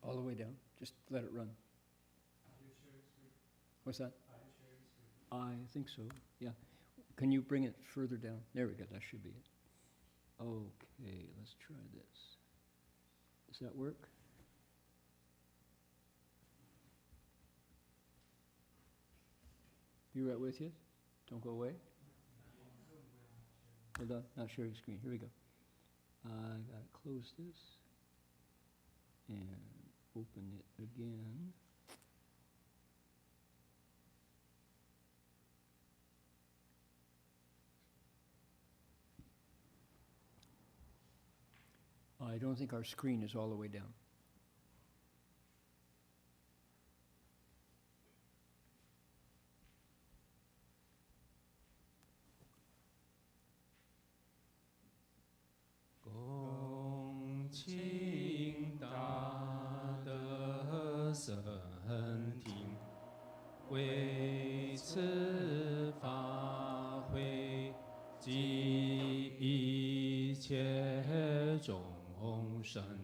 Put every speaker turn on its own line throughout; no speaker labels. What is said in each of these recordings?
All the way down. Just let it run.
Are you sharing screen?
What's that?
Are you sharing screen?
I think so, yeah. Can you bring it further down? There we go, that should be it. Okay, let's try this. Does that work? Be right with you? Don't go away? Hold on, not sharing screen. Here we go. I gotta close this and open it again. I don't think our screen is all the way down.
Gong Qing Da De Sen Ting Wei Ci Fa Hui Ji Yi Qie Zhong Shen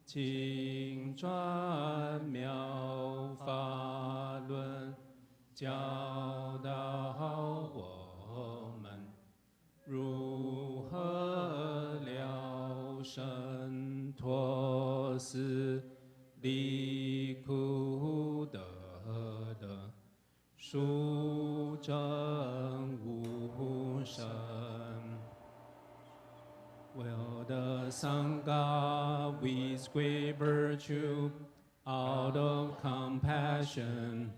Qing Zhuan Miao Fa Lun Jiao Dao Wo Men 如何了生脱死离苦得乐，殊证无生。Will the Sangha with great virtue, out of compassion,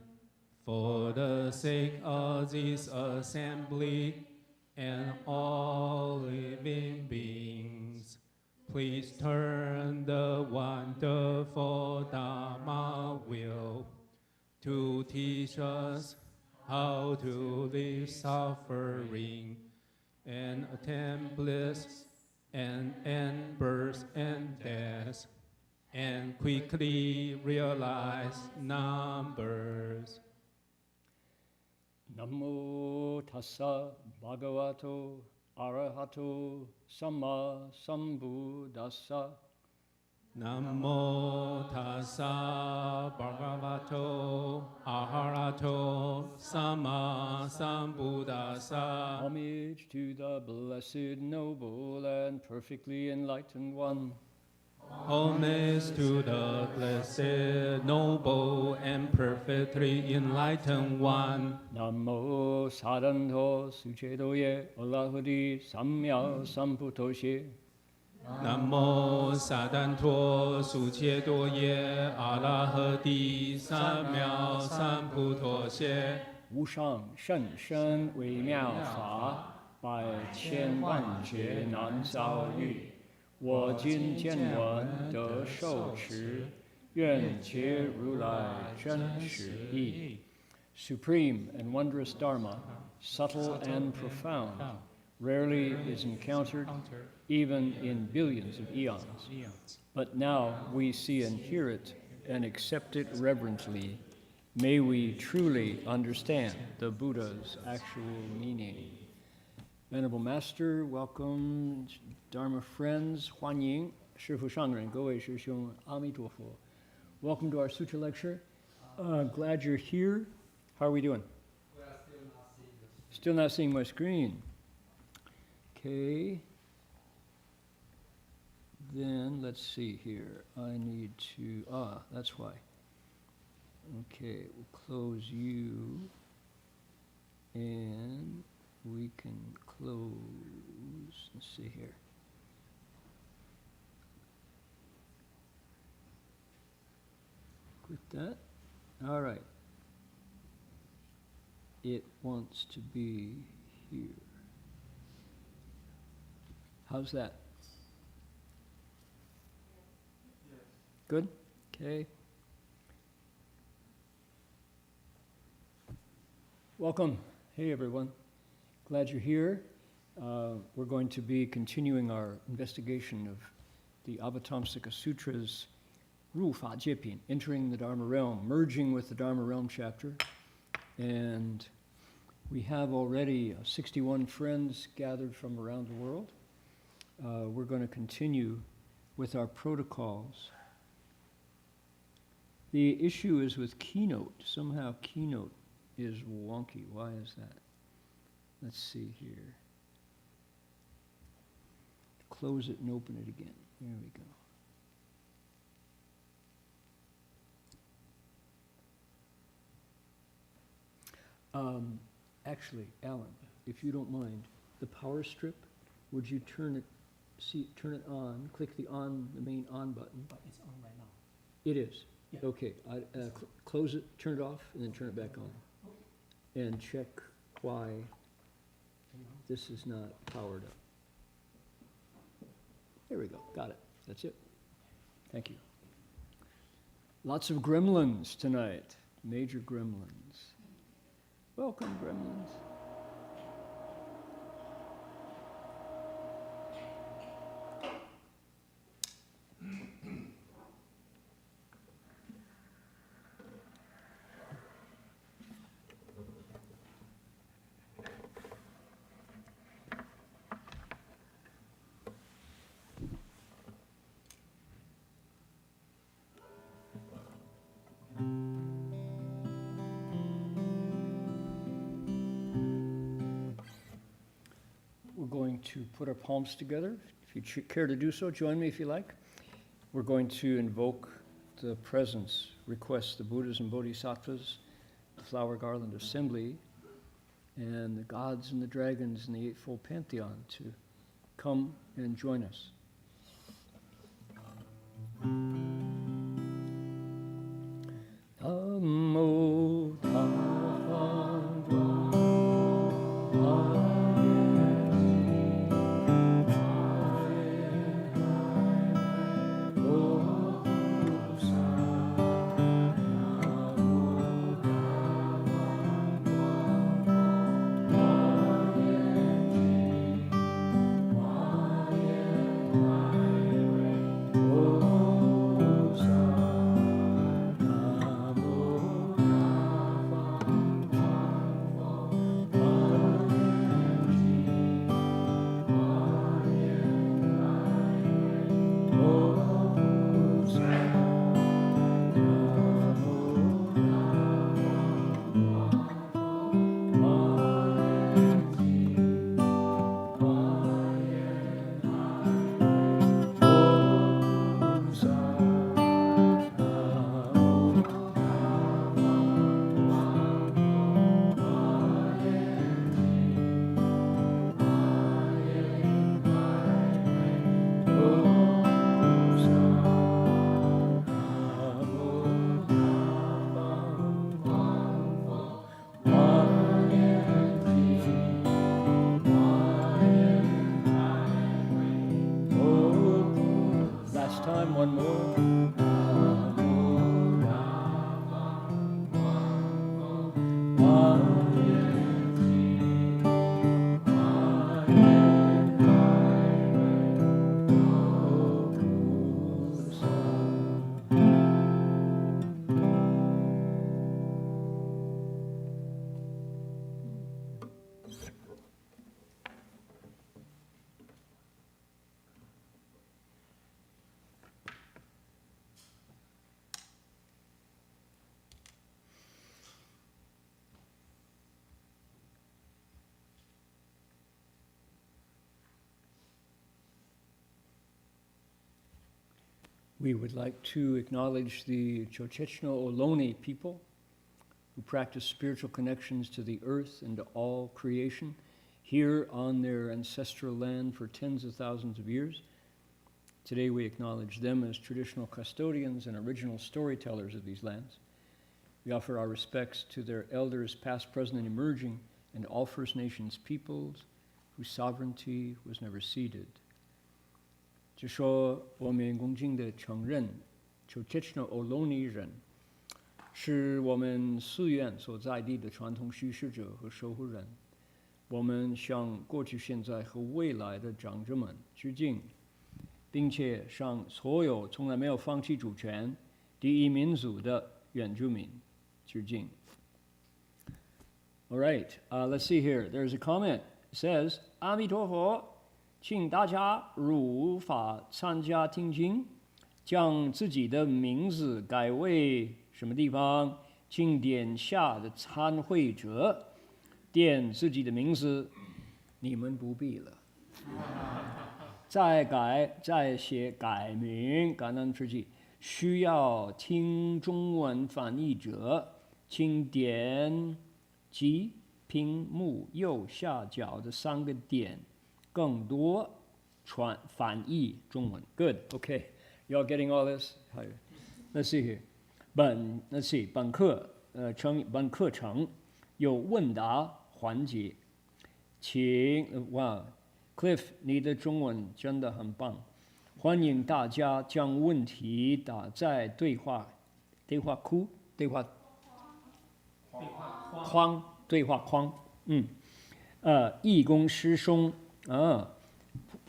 for the sake of this assembly, and all living beings, please turn the wonderful Dharma wheel to teach us how to live suffering and attain bliss and end birth and death, and quickly realize numbers.
Namo tassa bhagavato arahato samma sambuddhassa.
Namo tassa bhagavato arahato samma sambuddhassa.
Homage to the blessed, noble, and perfectly enlightened one.
Homage to the blessed, noble, and perfectly enlightened one.
Namo sadanto suchedoye alahudi samya samputoshe.
Namo sadanto suchedoye alahadi samya samputoshe.
无上甚深微妙法，百千万劫难遭遇。我今见闻得受持，愿解如来真实义。Supreme and wondrous Dharma, subtle and profound, rarely is encountered even in billions of eons. But now we see and hear it and accept it reverently. May we truly understand the Buddha's actual meaning. Venerable Master, welcome, Dharma friends, 欢迎师父上人，各位师兄，阿弥陀佛。Welcome to our Sutra lecture. Glad you're here. How are we doing?
We are still not seeing the
Still not seeing my screen. Okay. Then let's see here. I need to, that's why. Okay, we'll close you. And we can close, let's see here. Quit that. All right. It wants to be here. How's that?
Yes.
Good? Okay. Welcome. Hey, everyone. Glad you're here. We're going to be continuing our investigation of the Avatamsaka Sutras, Ru Fa Jiepin, entering the Dharma realm, merging with the Dharma realm chapter. And we have already 61 friends gathered from around the world. We're going to continue with our protocols. The issue is with Keynote. Somehow Keynote is wonky. Why is that? Let's see here. Close it and open it again. There we go. Actually, Alan, if you don't mind, the power strip, would you turn it on, click the main on button?
But it's on right now.
It is?
Yeah.
Okay, close it, turn it off, and then turn it back on.
Okay.
And check why this is not powered up. There we go, got it. That's it. Thank you. Lots of gremlins tonight, major gremlins. Welcome, gremlins. We're going to put our palms together. If you care to do so, join me if you like. We're going to invoke the presence, request the Buddhas and Bodhisattvas, the Flower Garland Assembly, and the gods and the dragons and the Eightfold Pantheon to come and join us. Namo time, one more. We would like to acknowledge the Chochechno Ohlone people who practice spiritual connections to the earth and to all creation here on their ancestral land for tens of thousands of years. Today we acknowledge them as traditional custodians and original storytellers of these lands. We offer our respects to their elders past, present, and emerging, and all First Nations peoples whose sovereignty was never ceded. 就说我们恭敬地承认 Chochechno Ohlone 人是我们寺院所在地的传统叙事者和守护人。我们向过去、现在和未来的长者们致敬，并且向所有从来没有放弃主权、第一民族的原住民致敬。All right, let's see here. There's a comment. It says, 阿弥陀佛。请大家如法参加听经，将自己的名字改为什么地方？经典下的参会者点自己的名字，你们不必了。再写改名，感恩之际，需要听中文翻译者，请点击屏幕右下角的3个点，更多翻译中文。Good, okay. You all getting all this? Let's see here. 本课程有问答环节，Cliff， 你的中文真的很棒，欢迎大家将问题打在对话框，义工师兄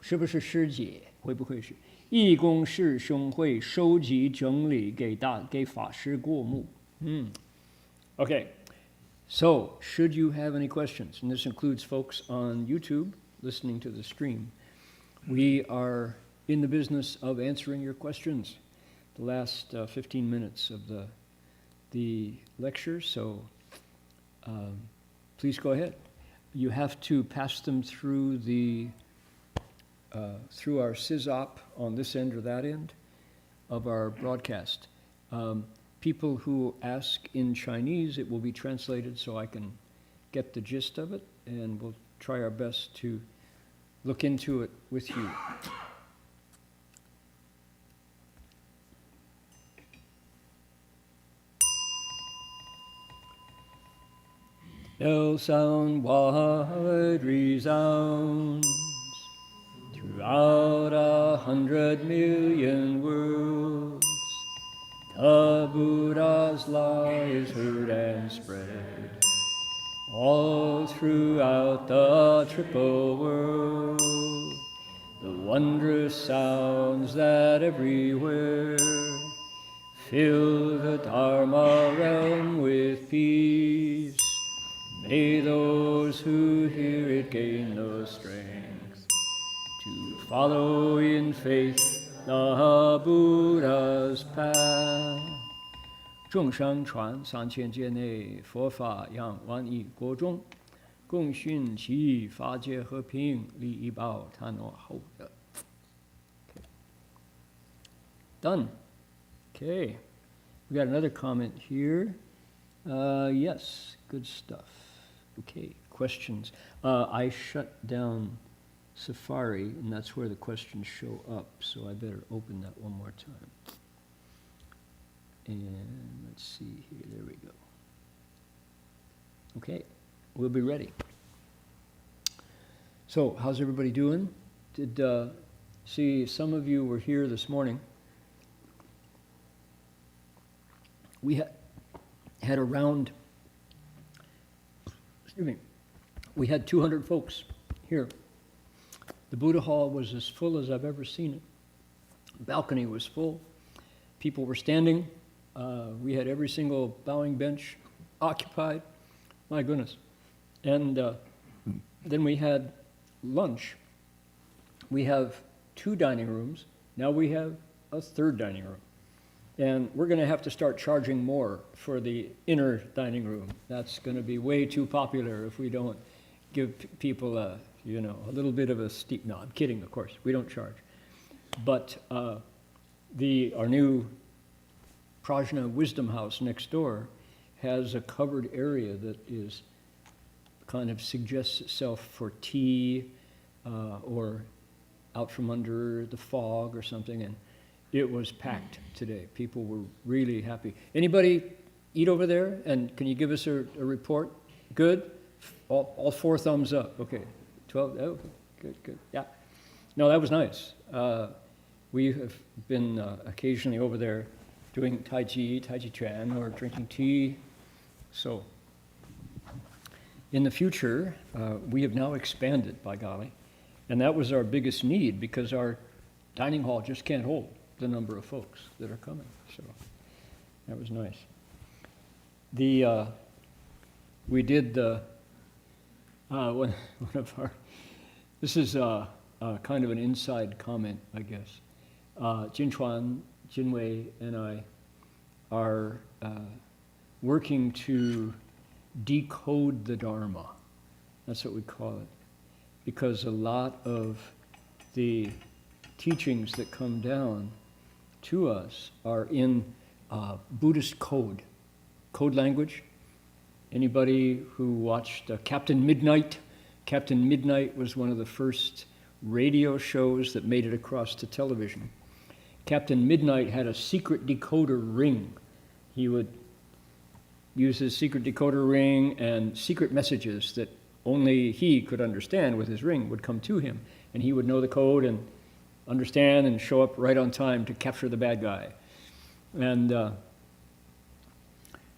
是不是师姐？会不会是？义工师兄会收集整理给法师过目。Okay. So, should you have any questions, and this includes folks on YouTube listening to the stream, we are in the business of answering your questions. The last 15 minutes of the lecture, so please go ahead. You have to pass them through through our SysOp on this end or that end of our broadcast. People who ask in Chinese, it will be translated so I can get the gist of it, and we'll try our best to look into it with you. Bell sound wide resounds throughout 100 million worlds. The Buddha's law is heard and spread all throughout the triple world. The wondrous sounds that everywhere fill the Dharma realm with peace. May those who hear it gain the strength to follow in faith the Buddha's path. 众生传3000劫内，佛法扬万亿国中，共训其法界和平，利益报贪我后的。Done. Okay. We got another comment here. Yes, good stuff. Okay, questions. I shut down Safari, and that's where the questions show up, so I better open that one more time. And let's see here, there we go. Okay, we'll be ready. So, how's everybody doing? See, some of you were here this morning. We had around, we had 200 folks here. The Buddha Hall was as full as I've ever seen it. The balcony was full. People were standing. We had every single bowing bench occupied. My goodness. And then we had lunch. We have 2 dining rooms. Now we have a 3rd dining room. And we're going to have to start charging more for the inner dining room. That's going to be way too popular if we don't give people a little bit of a steep. No, I'm kidding, of course. We don't charge. But our new Prajna Wisdom House next door has a covered area that is kind of suggests itself for tea or out from under the fog or something. And it was packed today. People were really happy. Anybody eat over there? And can you give us a report? Good? All 4 thumbs up. Okay. 12? Oh, good. Yeah. No, that was nice. We have been occasionally over there doing Tai Chi Chuan, or drinking tea. So, in the future, we have now expanded, by golly. And that was our biggest need, because our dining hall just can't hold the number of folks that are coming. So, that was nice. We did one of our, this is kind of an inside comment, I guess. Jinchuan, Jinwei, and I are working to decode the Dharma. That's what we call it. Because a lot of the teachings that come down to us are in Buddhist code language. Anybody who watched Captain Midnight? Captain Midnight was one of the first radio shows that made it across to television. Captain Midnight had a secret decoder ring. He would use his secret decoder ring, and secret messages that only he could understand with his ring would come to him. And he would know the code and understand and show up right on time to capture the bad guy. And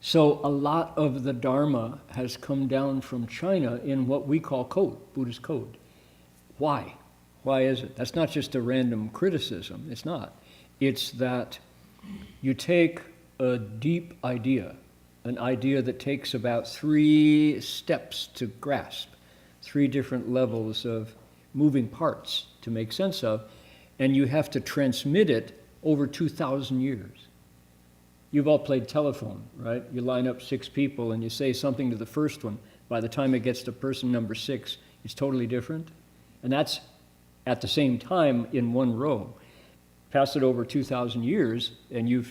so a lot of the Dharma has come down from China in what we call code, Buddhist code. Why? Why is it? That's not just a random criticism. It's not. It's that you take a deep idea, an idea that takes about 3 steps to grasp, 3 different levels of moving parts to make sense of, and you have to transmit it over 2,000 years. You've all played telephone, right? You line up 6 people and you say something to the first one. By the time it gets to person number 6, it's totally different. And that's at the same time in one row. Pass it over 2,000 years and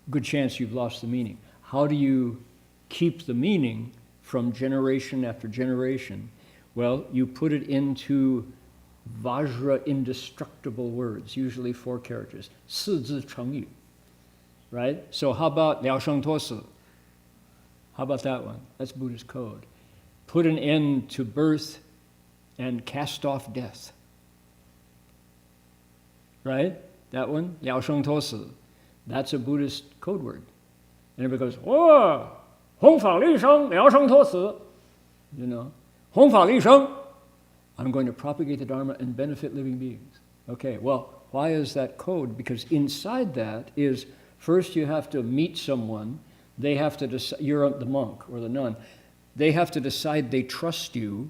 good chance you've lost the meaning. How do you keep the meaning from generation after generation? Well, you put it into Vajra indestructible words, usually 4 characters. 四字成语, right? So how about 了生脱死? How about that one? That's Buddhist code. Put an end to birth and cast off death. Right? That one, 了生脱死. That's a Buddhist code word. And everybody goes, oh, 弘法利生, 了生脱死. You know, 弘法利生. I'm going to propagate the Dharma and benefit living beings. Okay, well, why is that code? Because inside that is, first you have to meet someone. They have to decide, you're the monk or the nun. They have to decide they trust you.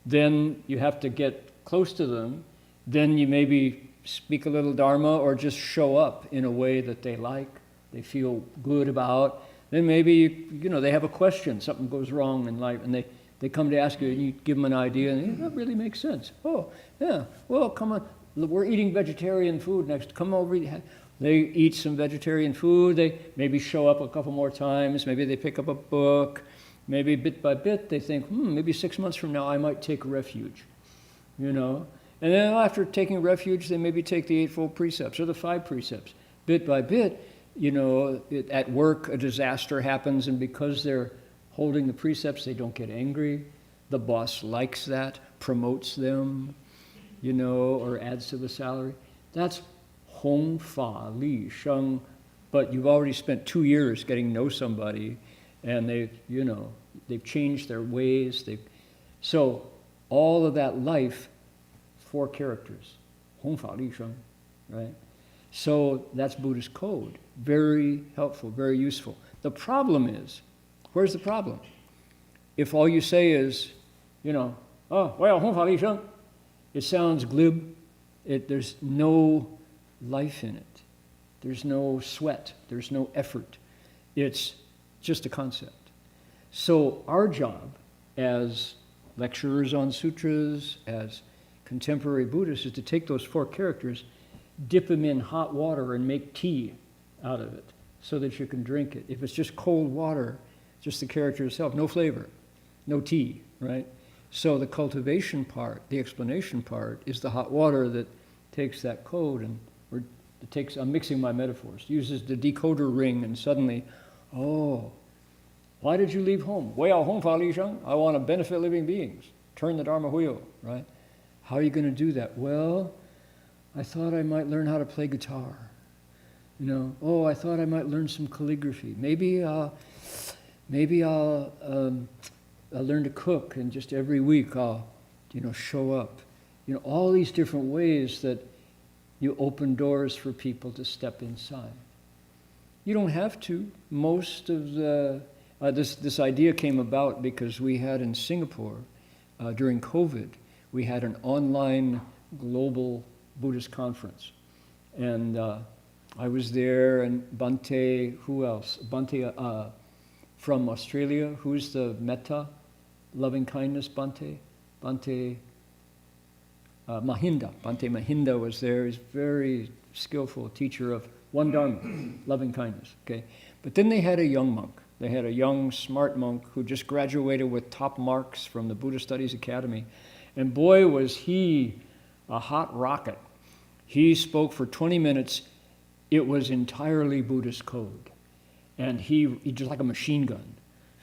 Then you have to get close to them. Then you maybe speak a little Dharma or just show up in a way that they like, they feel good about. Then maybe, they have a question, something goes wrong in life, and they come to ask you, and you give them an idea, and that really makes sense. Oh, yeah, well, come on, we're eating vegetarian food next, come over. They eat some vegetarian food, they maybe show up a couple more times, maybe they pick up a book, maybe bit by bit they think, maybe 6 months from now I might take refuge, And then after taking refuge, they maybe take the 8-fold precepts or the 5 precepts. Bit by bit, at work a disaster happens, and because they're holding the precepts, they don't get angry. The boss likes that, promotes them, or adds to the salary. That's Hong Fa Li Sheng. But you've already spent 2 years getting to know somebody, and they've changed their ways. So all of that life, 4 characters, Hong Fa Li Sheng, right? So that's Buddhist code. Very helpful, very useful. The problem is, where's the problem? If all you say is, oh, well, Hong Fa Li Sheng, it sounds glib. There's no life in it. There's no sweat. There's no effort. It's just a concept. So our job as lecturers on sutras, as contemporary Buddhists, is to take those 4 characters, dip them in hot water and make tea out of it so that you can drink it. If it's just cold water, just the character itself, no flavor, no tea, right? So the cultivation part, the explanation part, is the hot water that takes that code I'm mixing my metaphors, uses the decoder ring, and suddenly, oh, why did you leave home? Well, Hong Fa Li Sheng, I want to benefit living beings. Turn the Dharma wheel, right? How are you going to do that? Well, I thought I might learn how to play guitar. Oh, I thought I might learn some calligraphy. Maybe I'll learn to cook, and just every week I'll, show up. All these different ways that you open doors for people to step inside. You don't have to. Most of this idea came about because we had in Singapore, during COVID, we had an online global Buddhist conference. And I was there, and Bhante, who else? Bhante from Australia, who's the metta, loving kindness Bhante? Bhante Mahinda. Bhante Mahinda was there. He's very skillful teacher of one Dharma, loving kindness. Okay, but then they had a young monk. They had a young, smart monk who just graduated with top marks from the Buddhist Studies Academy. And boy, was he a hot rocket. He spoke for 20 minutes. It was entirely Buddhist code. And he just like a machine gun,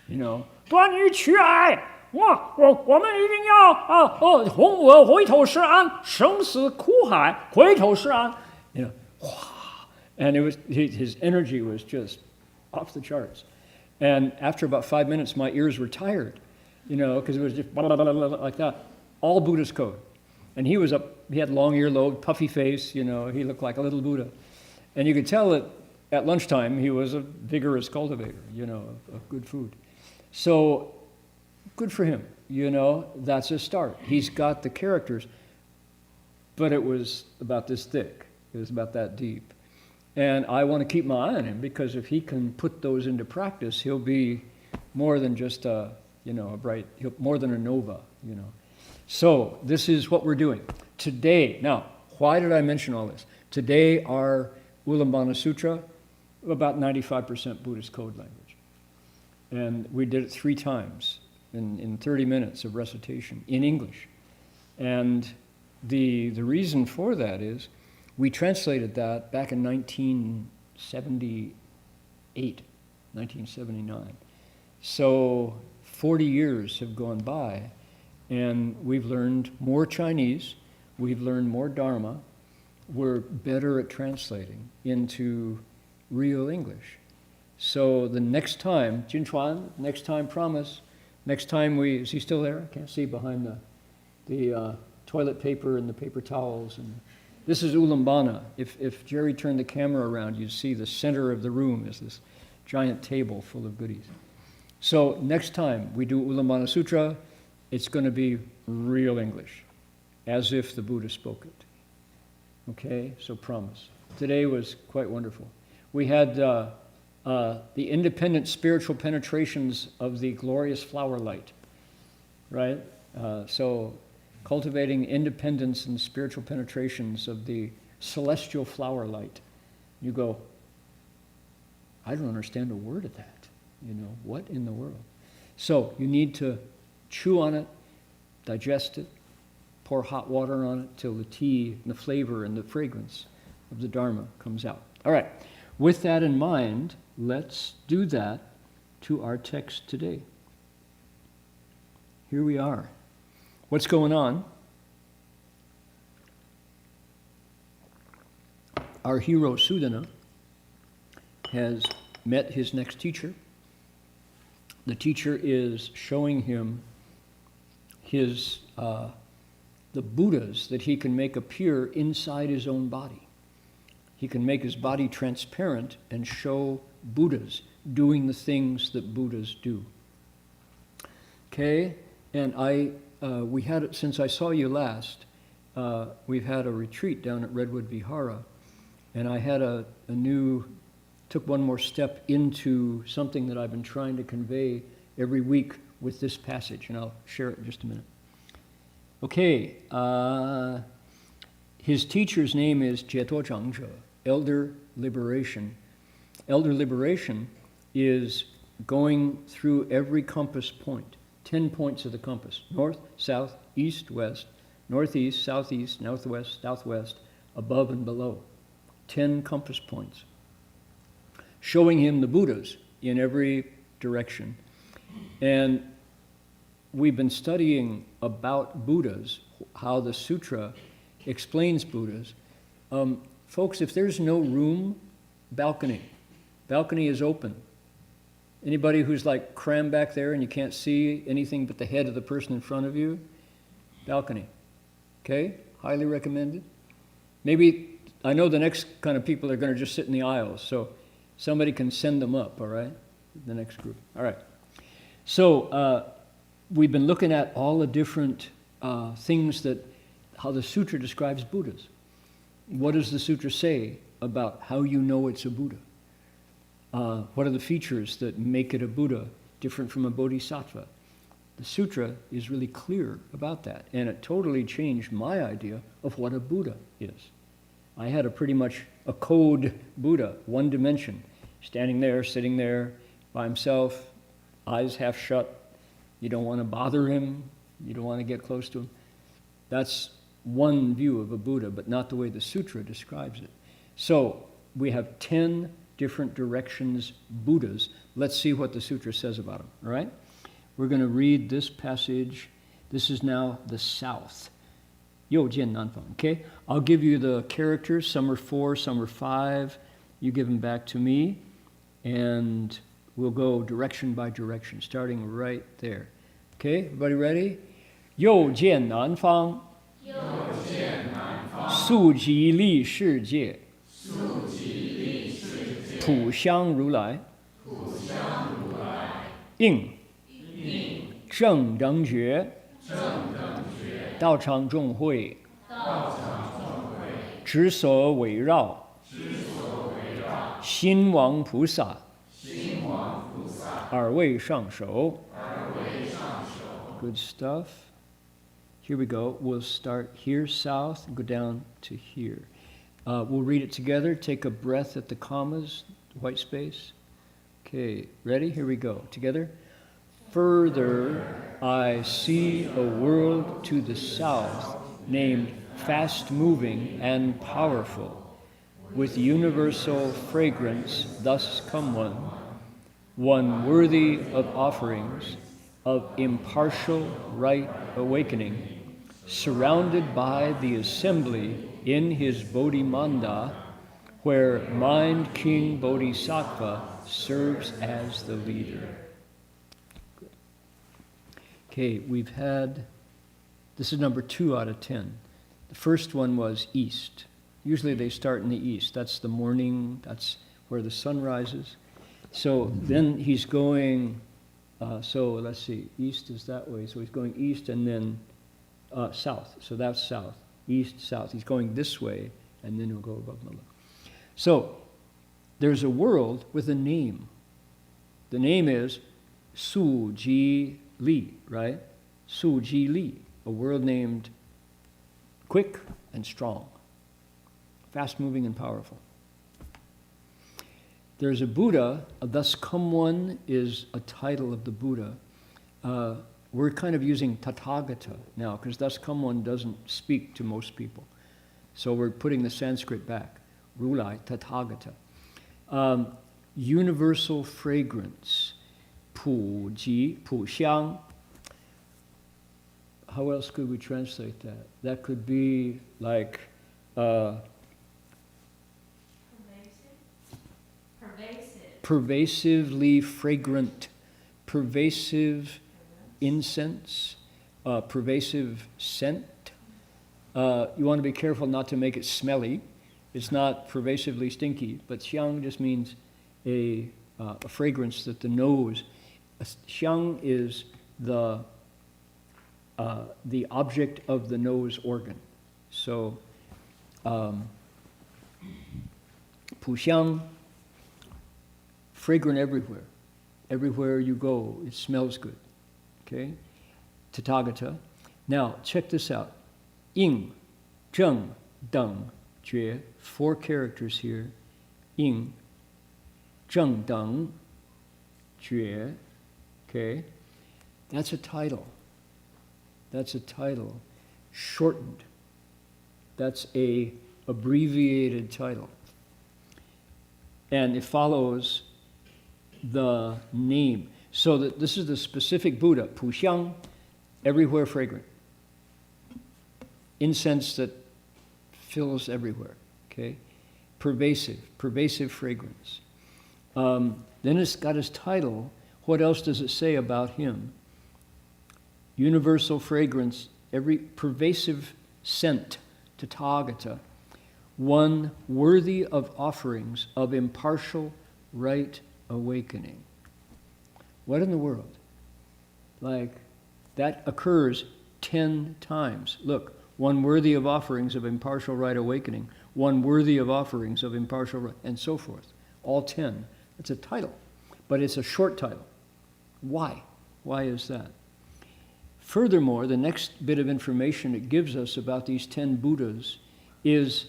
you know. 端于去爱，我们一定要红我回头是岸，生死苦海，回头是岸。You know, and it was his energy was just off the charts. And after about 5 minutes, my ears were tired, you know, because it was just blah, blah, blah, blah, like that, all Buddhist code. And he had long earlobe, puffy face, you know, he looked like a little Buddha. And you could tell that at lunchtime he was a vigorous cultivator, you know, of good food. So good for him, you know, that's a start. He's got the characters, but it was about this thick. It was about that deep. And I want to keep my eye on him, because if he can put those into practice, he'll be more than just a bright, more than a nova, you know. So this is what we're doing. Today, now, why did I mention all this? Today our Ulambana Sutra, about 95% Buddhist code language. And we did it 3 times in 30 minutes of recitation in English. And the reason for that is we translated that back in 1978, 1979. So 40 years have gone by, and we've learned more Chinese, we've learned more Dharma, we're better at translating into real English. So the next time, Jinchuan, next time promise, next time is he still there? I can't see behind the toilet paper and the paper towels. And this is Ulambana. If Jerry turned the camera around, you'd see the center of the room is this giant table full of goodies. So next time we do Ulambana Sutra, it's going to be real English, as if the Buddha spoke it. Okay, so promise. Today was quite wonderful. We had the independent spiritual penetrations of the glorious flower light, right? So cultivating independence and spiritual penetrations of the celestial flower light. You go, I don't understand a word of that. You know, what in the world? So you need to chew on it, digest it, pour hot water on it till the tea and the flavor and the fragrance of the Dharma comes out. All right, with that in mind, let's do that to our text today. Here we are. What's going on? Our hero Sudana has met his next teacher. The teacher is showing him his the Buddhas that he can make appear inside his own body. He can make his body transparent and show Buddhas doing the things that Buddhas do. Okay, and we had it since I saw you last. We've had a retreat down at Redwood Vihara, and I had took one more step into something that I've been trying to convey every week with this passage, and I'll share it in just a minute. Okay, his teacher's name is Jeto Zhangzhe, Elder Liberation. Elder Liberation is going through every compass point, 10 points of the compass, north, south, east, west, northeast, southeast, northwest, southwest, above and below, 10 compass points, showing him the Buddhas in every direction. And we've been studying about Buddhas, how the sutra explains Buddhas. Folks, if there's no room, balcony. Balcony is open. Anybody who's like crammed back there and you can't see anything but the head of the person in front of you, balcony. Okay? Highly recommended. Maybe, I know the next kind of people are going to just sit in the aisles, so somebody can send them up, all right? The next group. All right. So we've been looking at all the different things how the sutra describes Buddhas. What does the sutra say about how you know it's a Buddha. What are the features that make it a Buddha different from a bodhisattva? The sutra is really clear about that, and it totally changed my idea of what a Buddha is. I had pretty much a code Buddha, one dimension, standing there, sitting there by himself, eyes half shut. You don't want to bother him. You don't want to get close to him. That's one view of a Buddha, but not the way the sutra describes it. So we have 10 different directions Buddhas. Let's see what the sutra says about them, all right? We're going to read this passage. This is now the south. 右见南方, okay? I'll give you the characters. Some are 4, some are 5. You give them back to me, and we'll go direction by direction, starting right there. Okay, everybody ready? 右见南方, 速极力世界, 普香如来, 应正等觉, 道场众会, 执所围绕, 心王菩萨, 耳位上首. Good stuff. Here we go. We'll start here south and go down to here. We'll read it together. Take a breath at the commas, white space. Okay, ready? Here we go. Together. Further, I see a world to the south named fast-moving and powerful, with universal fragrance thus come one worthy of offerings, of impartial right awakening, surrounded by the assembly in his Bodhimanda, where Mind King Bodhisattva serves as the leader. Okay, we've had, this is number 2 out of 10. The first one was east. Usually they start in the east. That's the morning, that's where the sun rises. So then he's going, so let's see, east is that way. So he's going east and then south. So that's south, east, south. He's going this way and then he'll go above Mala. So there's a world with a name. The name is Su Ji Li, right? Su Ji Li, a world named quick and strong, fast-moving and powerful. There's a Buddha, thus come one is a title of the Buddha. We're kind of using Tathagata now, because thus come one doesn't speak to most people. So we're putting the Sanskrit back. Rulai, Tathagata. Universal fragrance. Pu Ji, Pu Xiang. How else could we translate that? That could be like pervasively fragrant, pervasive incense, pervasive scent. You want to be careful not to make it smelly. It's not pervasively stinky, but xiang just means a fragrance that the nose. Xiang is the object of the nose organ. So, pu xiang, fragrant everywhere. Everywhere you go, it smells good. Okay? Tathagata. Now, check this out. Ying, zheng, deng, jue. 4 characters here. Ying, zheng, deng, jue. Okay? That's a title. That's a title. Shortened. That's a abbreviated title. And it follows the name. So that this is the specific Buddha, Pu Xiang, everywhere fragrant. Incense that fills everywhere, okay? Pervasive fragrance. Then it's got his title. What else does it say about him? Universal fragrance, every pervasive scent, Tathagata, one worthy of offerings of impartial right awakening. What in the world? Like, that occurs 10 times. Look, one worthy of offerings of impartial right awakening, one worthy of offerings of impartial, and so forth. All 10. It's a title, but it's a short title. Why? Why is that? Furthermore, the next bit of information it gives us about these 10 Buddhas is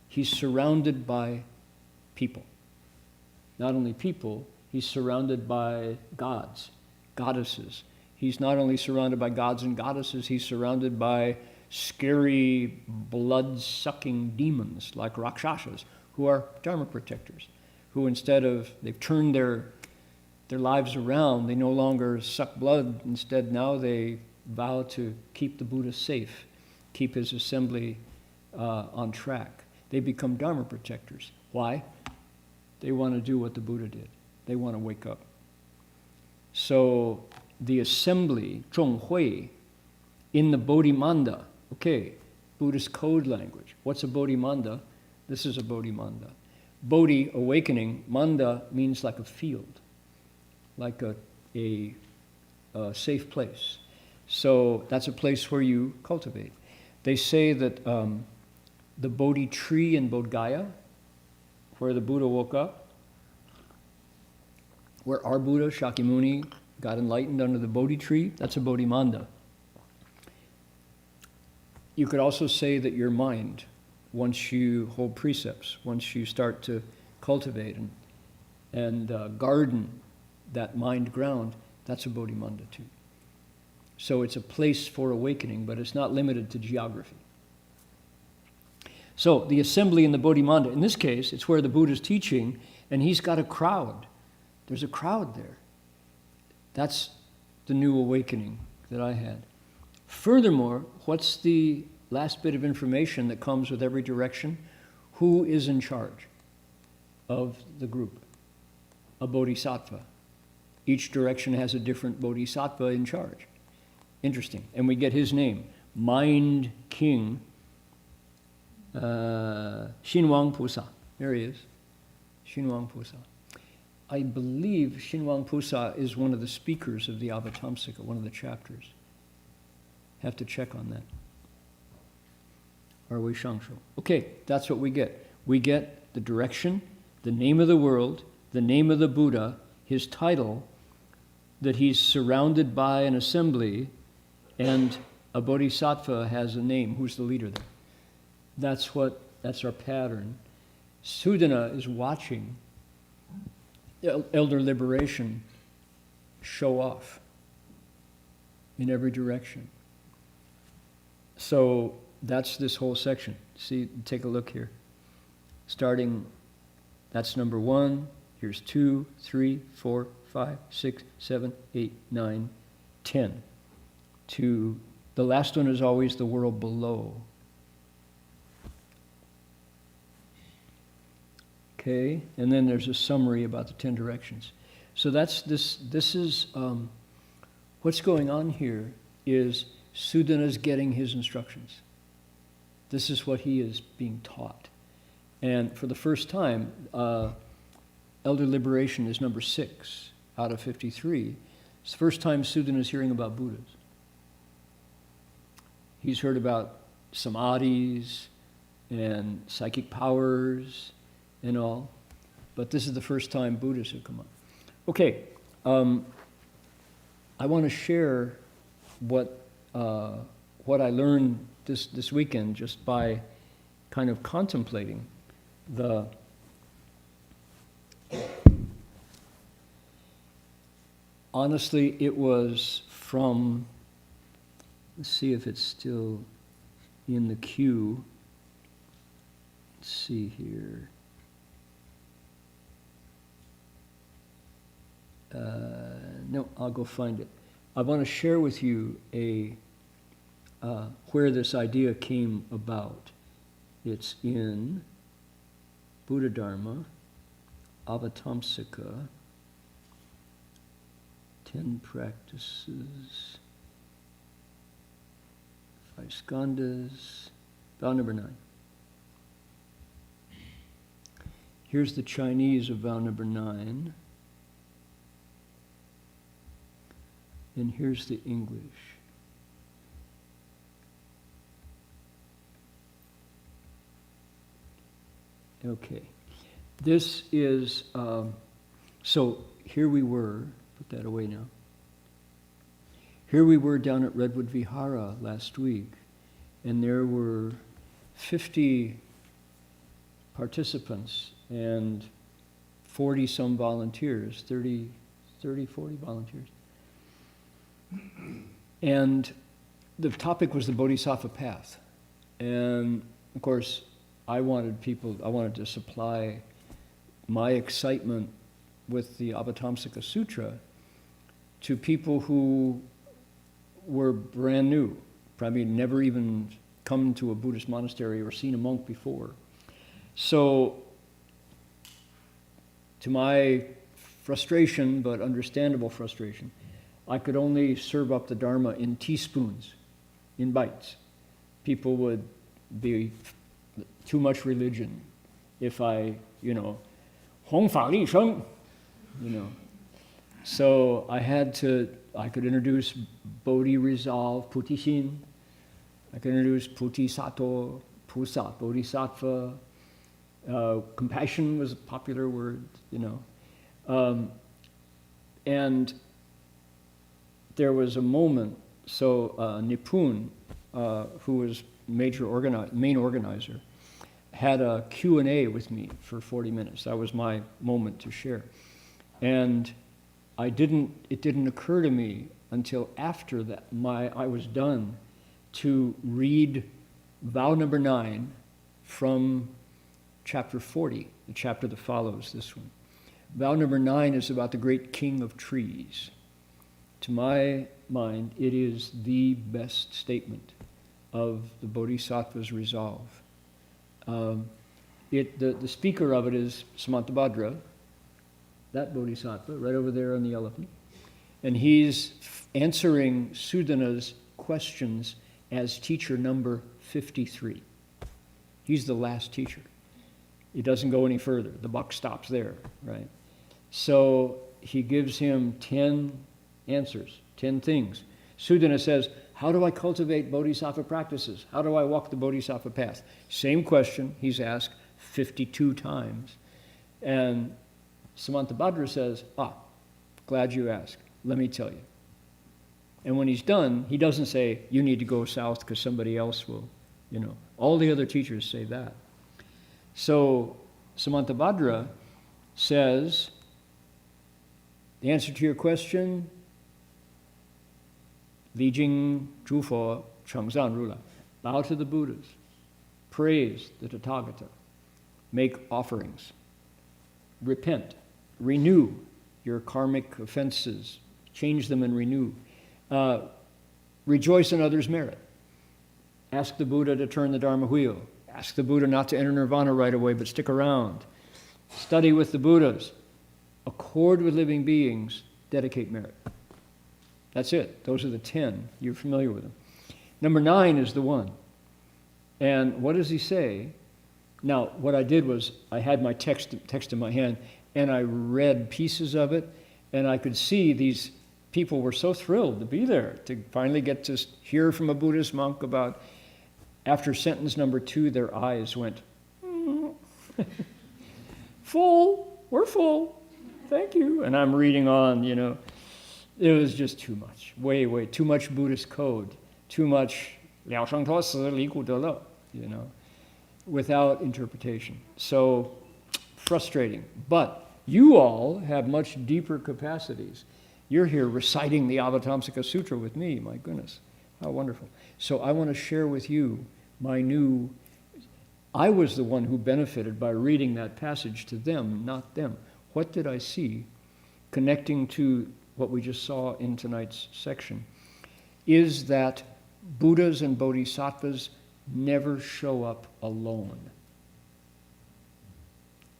he's surrounded by people. Not only people, he's surrounded by gods, goddesses. He's not only surrounded by gods and goddesses, he's surrounded by scary, blood-sucking demons like Rakshasas, who are Dharma protectors, who instead of, they've turned their lives around, they no longer suck blood. Instead, now they vow to keep the Buddha safe, keep his assembly on track. They become Dharma protectors. Why? They want to do what the Buddha did. They want to wake up. So the assembly, Zhonghui, in the Bodhimanda, okay, Buddhist code language. What's a Bodhimanda? This is a Bodhimanda. Bodhi, awakening, manda means like a field, like a safe place. So that's a place where you cultivate. They say that the Bodhi tree in Bodh Gaya, where the Buddha woke up, where our Buddha, Shakyamuni, got enlightened under the Bodhi tree, that's a Bodhimanda. You could also say that your mind, once you hold precepts, once you start to cultivate and garden that mind ground, that's a Bodhimanda too. So it's a place for awakening, but it's not limited to geography. So the assembly in the Bodhimanda, in this case, it's where the Buddha's teaching, and he's got a crowd. There's a crowd there. That's the new awakening that I had. Furthermore, what's the last bit of information that comes with every direction? Who is in charge of the group? A bodhisattva. Each direction has a different bodhisattva in charge. Interesting. And we get his name, Mind King Xinwang Pusa. There he is, Xinwang Pusa. I believe Xinwang Pusa is one of the speakers of the Avatamsaka, one of the chapters. Have to check on that. Or we shangshu. Okay, that's what we get. We get the direction, the name of the world, the name of the Buddha, his title, that he's surrounded by an assembly, and a bodhisattva has a name. Who's the leader there? That's our pattern. Sudana is watching elder liberation show off in every direction. So that's this whole section. See, take a look here. Starting, that's number 1. Here's 2, 3, 4, 5, 6, 7, 8, 9, 10. To the last one is always the world below. Okay, and then there's a summary about the 10 directions. So that's this. This is what's going on here. Is Sudana's getting his instructions. This is what he is being taught, and for the first time, elder liberation is number 6 out of 53. It's the first time Sudana's hearing about Buddhas. He's heard about samadhis and psychic powers and all, but this is the first time Buddhists have come up. Okay, I want to share what I learned this weekend just by kind of contemplating the honestly, it was from, let's see if it's still in the queue. Let's see here. No, I'll go find it. I want to share with you where this idea came about. It's in Buddha Dharma, Avatamsaka, 10 practices, 5 skandhas, vow number 9. Here's the Chinese of vow number 9. And here's the English. Okay. This is, so here we were, put that away now. Here we were down at Redwood Vihara last week, and there were 50 participants and 40 some volunteers, 40 volunteers. And the topic was the Bodhisattva path. And of course, I wanted to supply my excitement with the Avatamsaka Sutra to people who were brand new, probably never even come to a Buddhist monastery or seen a monk before. So, to my frustration, but understandable frustration, I could only serve up the Dharma in teaspoons, in bites. People would be too much religion if I, Hong Fa Li Sheng, So I could introduce Bodhi resolve, Puti Xin. I could introduce Puti Sato, Pusa, Bodhisattva. Compassion was a popular word, and there was a moment, so Nipun, who was main organizer, had a Q&A with me for 40 minutes. That was my moment to share. And it didn't occur to me until after that I was done to read vow number 9 from chapter 40, the chapter that follows this one. Vow number 9 is about the great king of trees. To my mind, it is the best statement of the Bodhisattva's resolve. The speaker of it is Samantabhadra, that Bodhisattva, right over there on the elephant. And he's answering Sudana's questions as teacher number 53. He's the last teacher. It doesn't go any further. The buck stops there, right? So he gives him 10 answers, 10 things. Sudana says, how do I cultivate bodhisattva practices? How do I walk the bodhisattva path? Same question he's asked 52 times. And Samantabhadra says, glad you asked. Let me tell you. And when he's done, he doesn't say, you need to go south because somebody else will, All the other teachers say that. So Samantabhadra says, the answer to your question, Li Jing Zhufo Chengzan Rula, bow to the Buddhas, praise the Tathagata, make offerings, repent, renew your karmic offenses, change them and renew, rejoice in others' merit, ask the Buddha to turn the Dharma wheel, ask the Buddha not to enter nirvana right away but stick around, study with the Buddhas, accord with living beings, dedicate merit. That's it. Those are the 10. You're familiar with them. Number 9 is the one. And what does he say? Now, what I did was I had my text in my hand, and I read pieces of it, and I could see these people were so thrilled to be there, to finally get to hear from a Buddhist monk about, after sentence number 2, their eyes went, full, we're full, thank you. And I'm reading on, It was just too much, way, too much Buddhist code, too much 了生脱死离苦得乐, without interpretation. So frustrating. But you all have much deeper capacities. You're here reciting the Avatamsaka Sutra with me, my goodness, how wonderful. So I want to share with you I was the one who benefited by reading that passage to them, not them. What did I see connecting to what we just saw in tonight's section, is that Buddhas and Bodhisattvas never show up alone.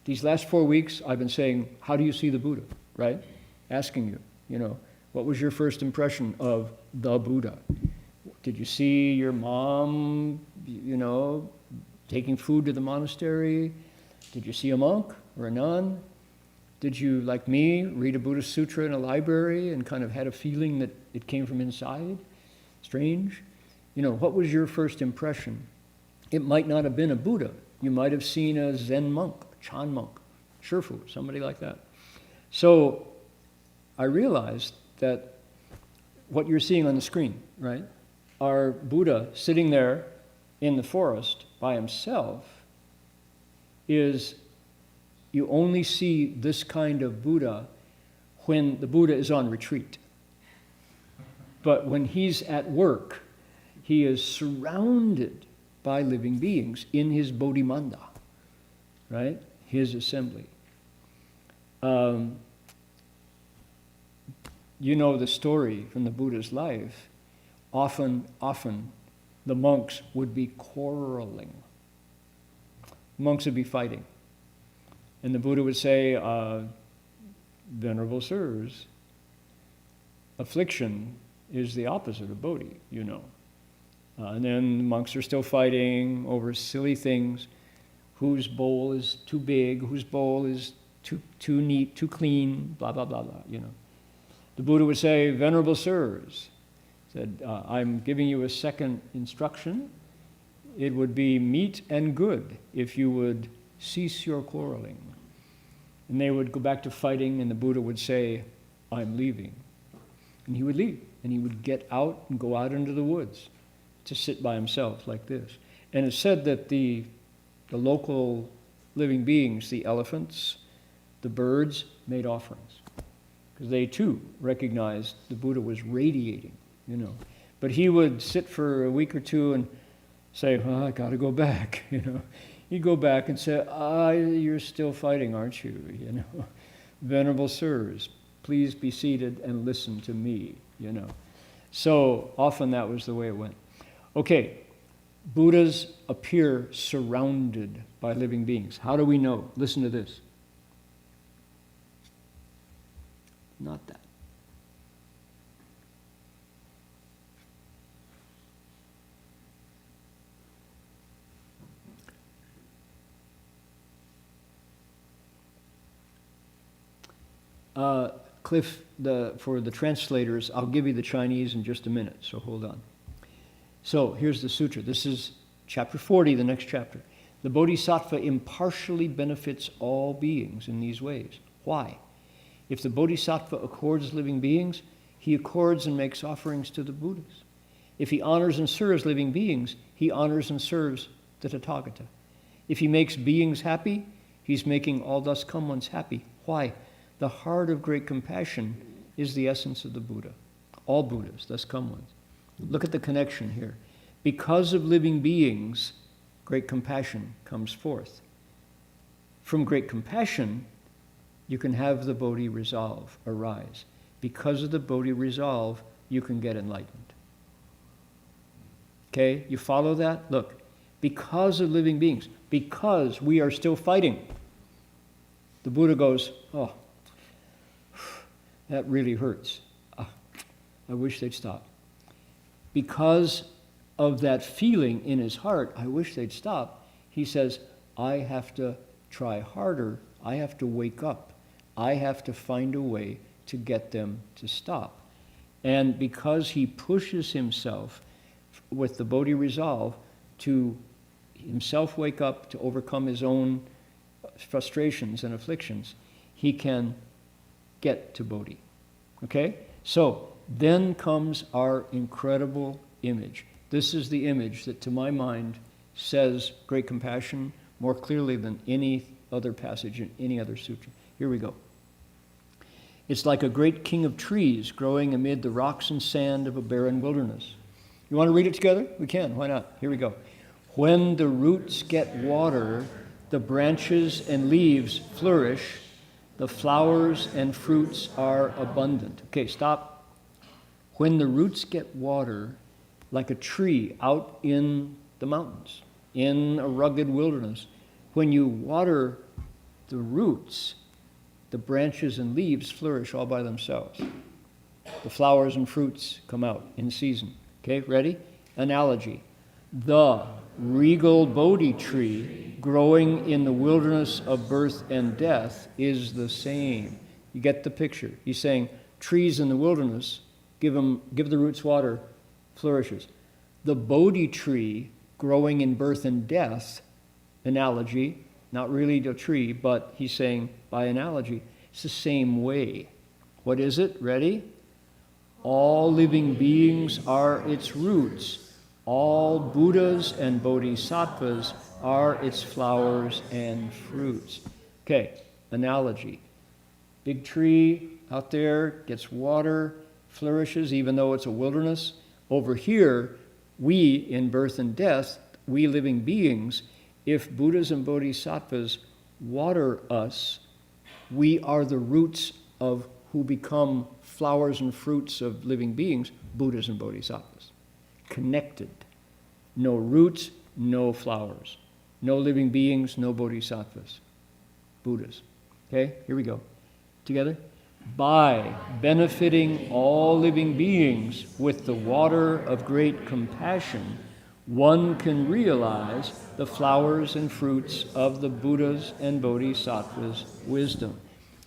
These last 4 weeks, I've been saying, how do you see the Buddha, right? Asking you, what was your first impression of the Buddha? Did you see your mom, taking food to the monastery? Did you see a monk or a nun? Did you, like me, read a Buddhist sutra in a library and kind of had a feeling that it came from inside? Strange. What was your first impression? It might not have been a Buddha. You might have seen a Zen monk, Chan monk, Shifu, somebody like that. So I realized that what you're seeing on the screen, right? Our Buddha sitting there in the forest by himself is, you only see this kind of Buddha when the Buddha is on retreat. But when he's at work, he is surrounded by living beings in his Bodhimanda, right? His assembly. You know the story from the Buddha's life. Often, the monks would be quarreling. Monks would be fighting. And the Buddha would say, Venerable Sirs, affliction is the opposite of Bodhi, you know. And then the monks are still fighting over silly things. Whose bowl is too big, whose bowl is too neat, too clean, blah, blah, blah, blah, you know. The Buddha would say, Venerable Sirs, said, I'm giving you a second instruction. It would be meet and good if you would cease your quarreling. And they would go back to fighting, and the Buddha would say, I'm leaving. And he would leave, and he would get out and go out into the woods to sit by himself like this. And it's said that the local living beings, the elephants, the birds, made offerings. Because they too recognized the Buddha was radiating, you know. But he would sit for a week or two and say, well, I got to go back, you know. He'd go back and say, you're still fighting, aren't you? You know, Venerable Sirs, please be seated and listen to me, you know. So often that was the way it went. Okay, Buddhas appear surrounded by living beings. How do we know? Listen to this. Not that. Cliff, for the translators, I'll give you the Chinese in just a minute, so hold on. So here's the sutra. This is chapter 40, the next chapter. The Bodhisattva impartially benefits all beings in these ways. Why? If the Bodhisattva accords living beings, he accords and makes offerings to the Buddhas. If he honors and serves living beings, he honors and serves the Tathagata. If he makes beings happy, he's making all thus come ones happy. Why? The heart of great compassion is the essence of the Buddha. All Buddhas, thus come ones. Look at the connection here. Because of living beings, great compassion comes forth. From great compassion, you can have the Bodhi resolve arise. Because of the Bodhi resolve, you can get enlightened. Okay, you follow that? Look, because of living beings, because we are still fighting, the Buddha goes, oh, that really hurts. I wish they'd stop. Because of that feeling in his heart, I wish they'd stop, he says, I have to try harder. I have to wake up. I have to find a way to get them to stop. And because he pushes himself with the Bodhi resolve to himself wake up, to overcome his own frustrations and afflictions, he can get to Bodhi. Okay? So, then comes our incredible image. This is the image that, to my mind, says great compassion more clearly than any other passage in any other sutra. Here we go. It's like a great king of trees growing amid the rocks and sand of a barren wilderness. You want to read it together? We can. Why not? Here we go. When the roots get water, the branches and leaves flourish, the flowers and fruits are abundant. Okay, stop. When the roots get water, like a tree out in the mountains, in a rugged wilderness, when you water the roots, the branches and leaves flourish all by themselves. The flowers and fruits come out in season. Okay, ready? Analogy. The regal Bodhi tree growing in the wilderness of birth and death is the same. You get the picture. He's saying trees in the wilderness, give the roots water, flourishes. The Bodhi tree growing in birth and death analogy, not really a tree, but he's saying by analogy, it's the same way. What is it? Ready? All living beings are its roots. All Buddhas and Bodhisattvas are its flowers and fruits. Okay, analogy. Big tree out there, gets water, flourishes even though it's a wilderness. Over here, we in birth and death, we living beings, if Buddhas and Bodhisattvas water us, we are the roots of who become flowers and fruits of living beings, Buddhas and Bodhisattvas. Connected. No roots, no flowers. No living beings, no Bodhisattvas. Buddhas. Okay, here we go. Together. By benefiting all living beings with the water of great compassion, one can realize the flowers and fruits of the Buddhas and Bodhisattvas' wisdom.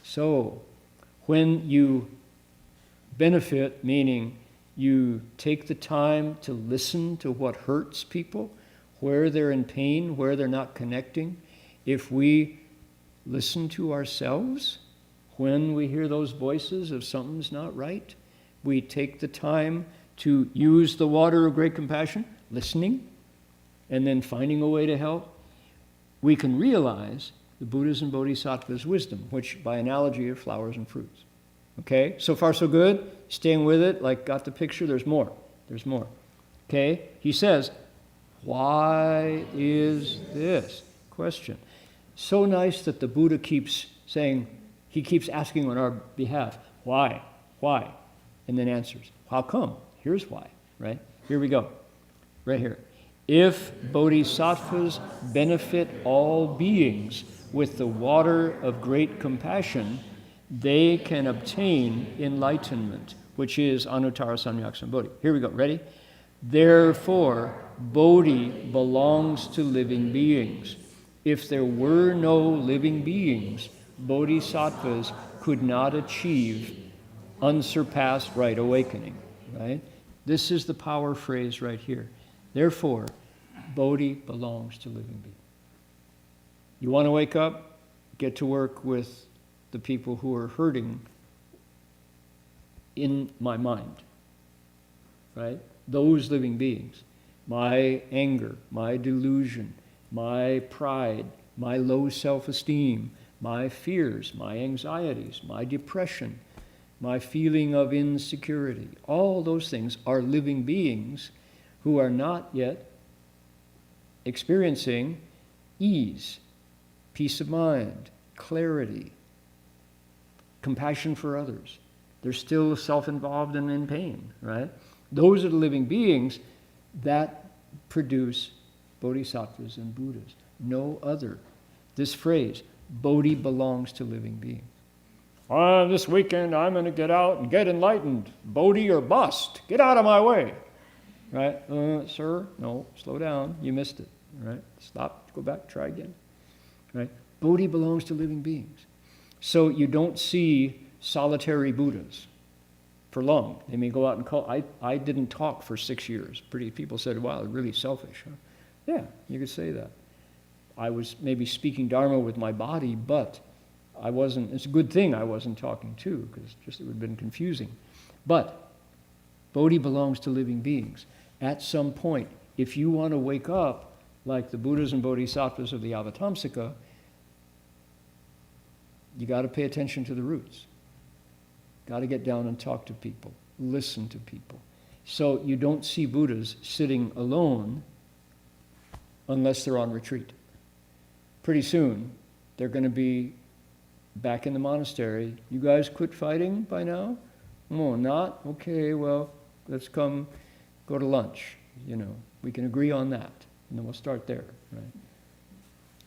So, when you benefit, meaning you take the time to listen to what hurts people, where they're in pain, where they're not connecting, if we listen to ourselves, when we hear those voices of something's not right, we take the time to use the water of great compassion, listening, and then finding a way to help, we can realize the Buddhas and Bodhisattvas' wisdom, which by analogy are flowers and fruits. Okay, so far so good? Staying with it, like got the picture? There's more. There's more. Okay, he says, why is this? Question. So nice that the Buddha keeps saying, he keeps asking on our behalf, why? Why? And then answers, how come? Here's why, right? Here we go, right here. If bodhisattvas benefit all beings with the water of great compassion, they can obtain enlightenment, which is Anuttara Samyak Sambodhi. Here we go, ready? Therefore, Bodhi belongs to living beings. If there were no living beings, bodhisattvas could not achieve unsurpassed right awakening, right? This is the power phrase right here. Therefore, Bodhi belongs to living beings. You want to wake up? Get to work with the people who are hurting in my mind, right? Those living beings. My anger, my delusion, my pride, my low self-esteem, my fears, my anxieties, my depression, my feeling of insecurity. All those things are living beings who are not yet experiencing ease, peace of mind, clarity, compassion for others. They're still self-involved and in pain, right? Those are the living beings that produce bodhisattvas and Buddhas. No other. This phrase, Bodhi belongs to living beings. This weekend I'm going to get out and get enlightened. Bodhi or bust. Get out of my way. Right? Sir, no, slow down. You missed it. Right? Stop, go back, try again. Right? Bodhi belongs to living beings. So you don't see solitary Buddhas for long. They may go out and call. I didn't talk for 6 years. People said, wow, really selfish. Huh? Yeah, you could say that. I was maybe speaking Dharma with my body, but I wasn't, it's a good thing I wasn't talking too, because just it would have been confusing. But Bodhi belongs to living beings. At some point, if you want to wake up like the Buddhas and Bodhisattvas of the Avatamsaka, you got to pay attention to the roots. Got to get down and talk to people, listen to people. So you don't see Buddhas sitting alone unless they're on retreat. Pretty soon, they're going to be back in the monastery. You guys quit fighting by now? No, not? Okay, well, let's come go to lunch. You know, we can agree on that. And then we'll start there, right?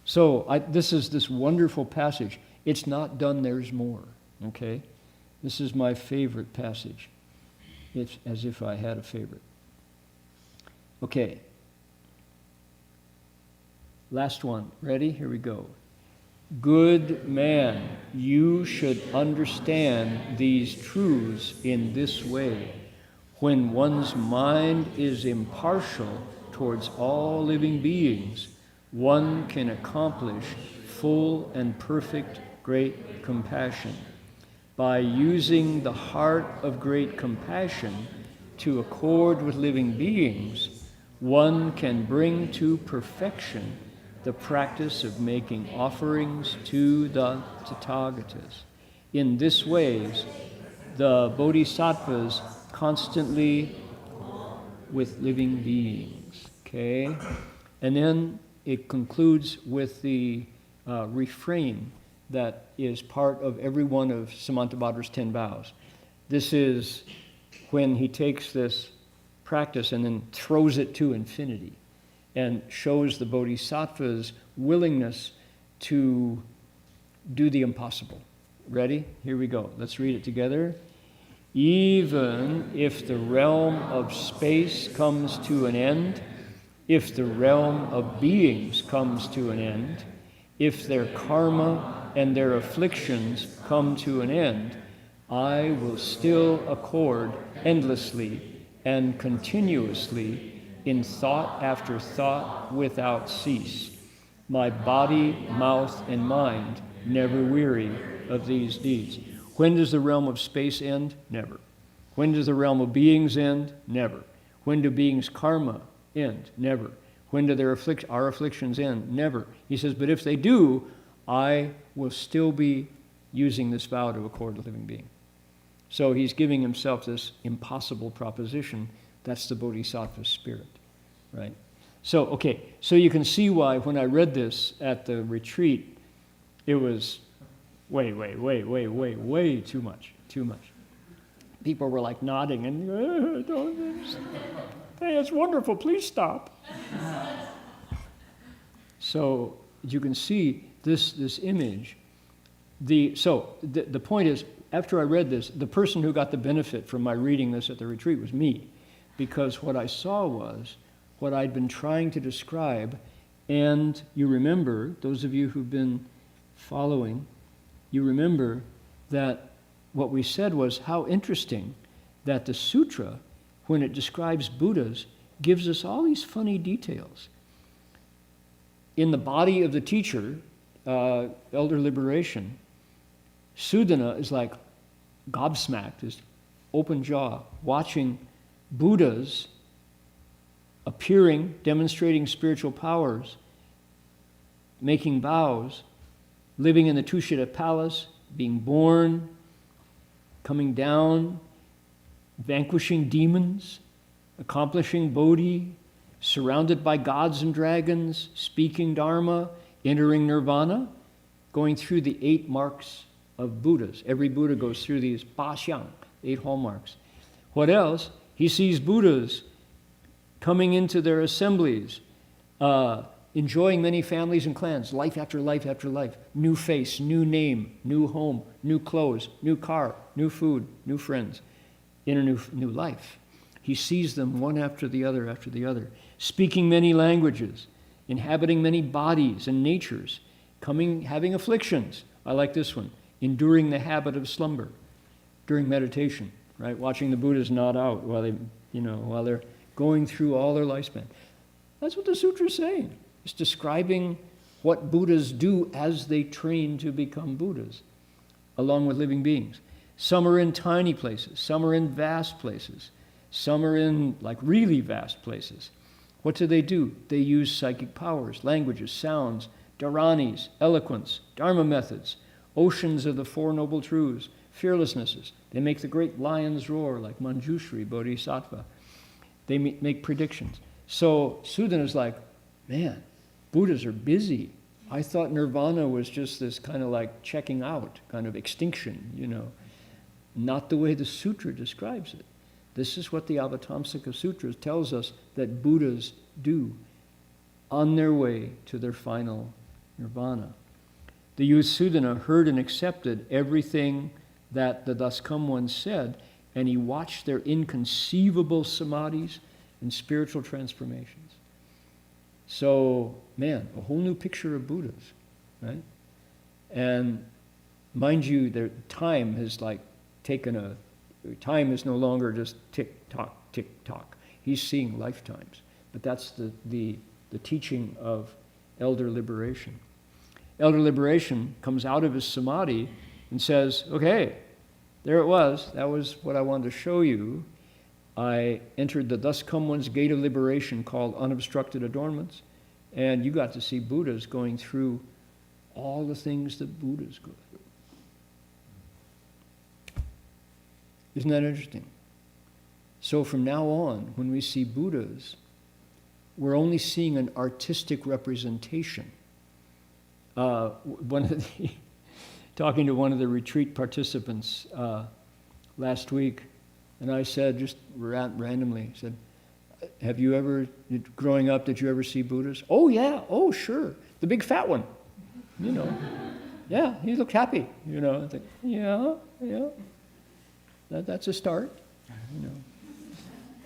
So this is this wonderful passage. It's not done, there's more, okay? This is my favorite passage. It's as if I had a favorite. Okay. Last one. Ready? Here we go. Good man, you should understand these truths in this way. When one's mind is impartial towards all living beings, one can accomplish full and perfect great compassion. By using the heart of great compassion to accord with living beings, one can bring to perfection the practice of making offerings to the Tathagatas. In this ways, the bodhisattvas constantly with living beings. Okay? And then it concludes with the refrain that is part of every one of Samantabhadra's 10 vows. This is when he takes this practice and then throws it to infinity and shows the bodhisattva's willingness to do the impossible. Ready? Here we go. Let's read it together. Even if the realm of space comes to an end, if the realm of beings comes to an end, if their karma and their afflictions come to an end, I will still accord endlessly and continuously in thought after thought without cease. My body, mouth, and mind never weary of these deeds. When does the realm of space end? Never. When does the realm of beings end? Never. When do beings' karma end? Never. When do our afflictions end? Never. He says, but if they do, I will still be using this vow to accord with living being. So he's giving himself this impossible proposition. That's the bodhisattva's spirit, right? So, okay, so you can see why when I read this at the retreat, it was way too much. People were like nodding and, hey, it's wonderful, please stop. So you can see this image. The point is, after I read this, the person who got the benefit from my reading this at the retreat was me, because what I saw was what I'd been trying to describe, and you remember, those of you who've been following, you remember that what we said was how interesting that the sutra, when it describes Buddhas, gives us all these funny details. In the body of the teacher, Elder Liberation, Sudana is like gobsmacked, is open jaw, watching Buddhas appearing, demonstrating spiritual powers, making vows, living in the Tushita palace, being born, coming down, vanquishing demons, accomplishing bodhi, surrounded by gods and dragons, speaking Dharma, entering nirvana, going through the 8 marks of Buddhas. Every Buddha goes through these Pasyang, 8 hallmarks. What else? He sees Buddhas coming into their assemblies, enjoying many families and clans, life after life after life, new face, new name, new home, new clothes, new car, new food, new friends, in a new life. He sees them one after the other, speaking many languages, inhabiting many bodies and natures, having afflictions. I like this one. Enduring the habit of slumber during meditation, right? Watching the Buddhas nod out while they're going through all their lifespan. That's what the sutra is saying. It's describing what Buddhas do as they train to become Buddhas, along with living beings. Some are in tiny places, some are in vast places, some are in like really vast places. What do? They use psychic powers, languages, sounds, dharanis, eloquence, Dharma methods, oceans of the Four Noble Truths, fearlessnesses. They make the great lions roar like Manjushri Bodhisattva. They make predictions. So Sudana's like, man, Buddhas are busy. I thought nirvana was just this kind of like checking out, kind of extinction, Not the way the sutra describes it. This is what the Avatamsaka Sutra tells us that Buddhas do on their way to their final nirvana. The youth Sudana heard and accepted everything that the thus come one said, and he watched their inconceivable samadhis and spiritual transformations. So, man, a whole new picture of Buddhas, right? And mind you, their time has time is no longer just tick-tock, tick-tock. He's seeing lifetimes. But that's the teaching of elder liberation. Elder liberation comes out of his samadhi and says, okay, there it was. That was what I wanted to show you. I entered the thus come one's gate of liberation called unobstructed adornments, and you got to see Buddhas going through all the things that Buddhas go through. Isn't that interesting? So from now on, when we see Buddhas, we're only seeing an artistic representation. Talking to one of the retreat participants last week, and I said, just randomly, said, have you ever, growing up, did you ever see Buddhas? Oh yeah, oh sure, the big fat one, you know. Yeah, he looked happy, you know. I think, yeah, that's a start, you know.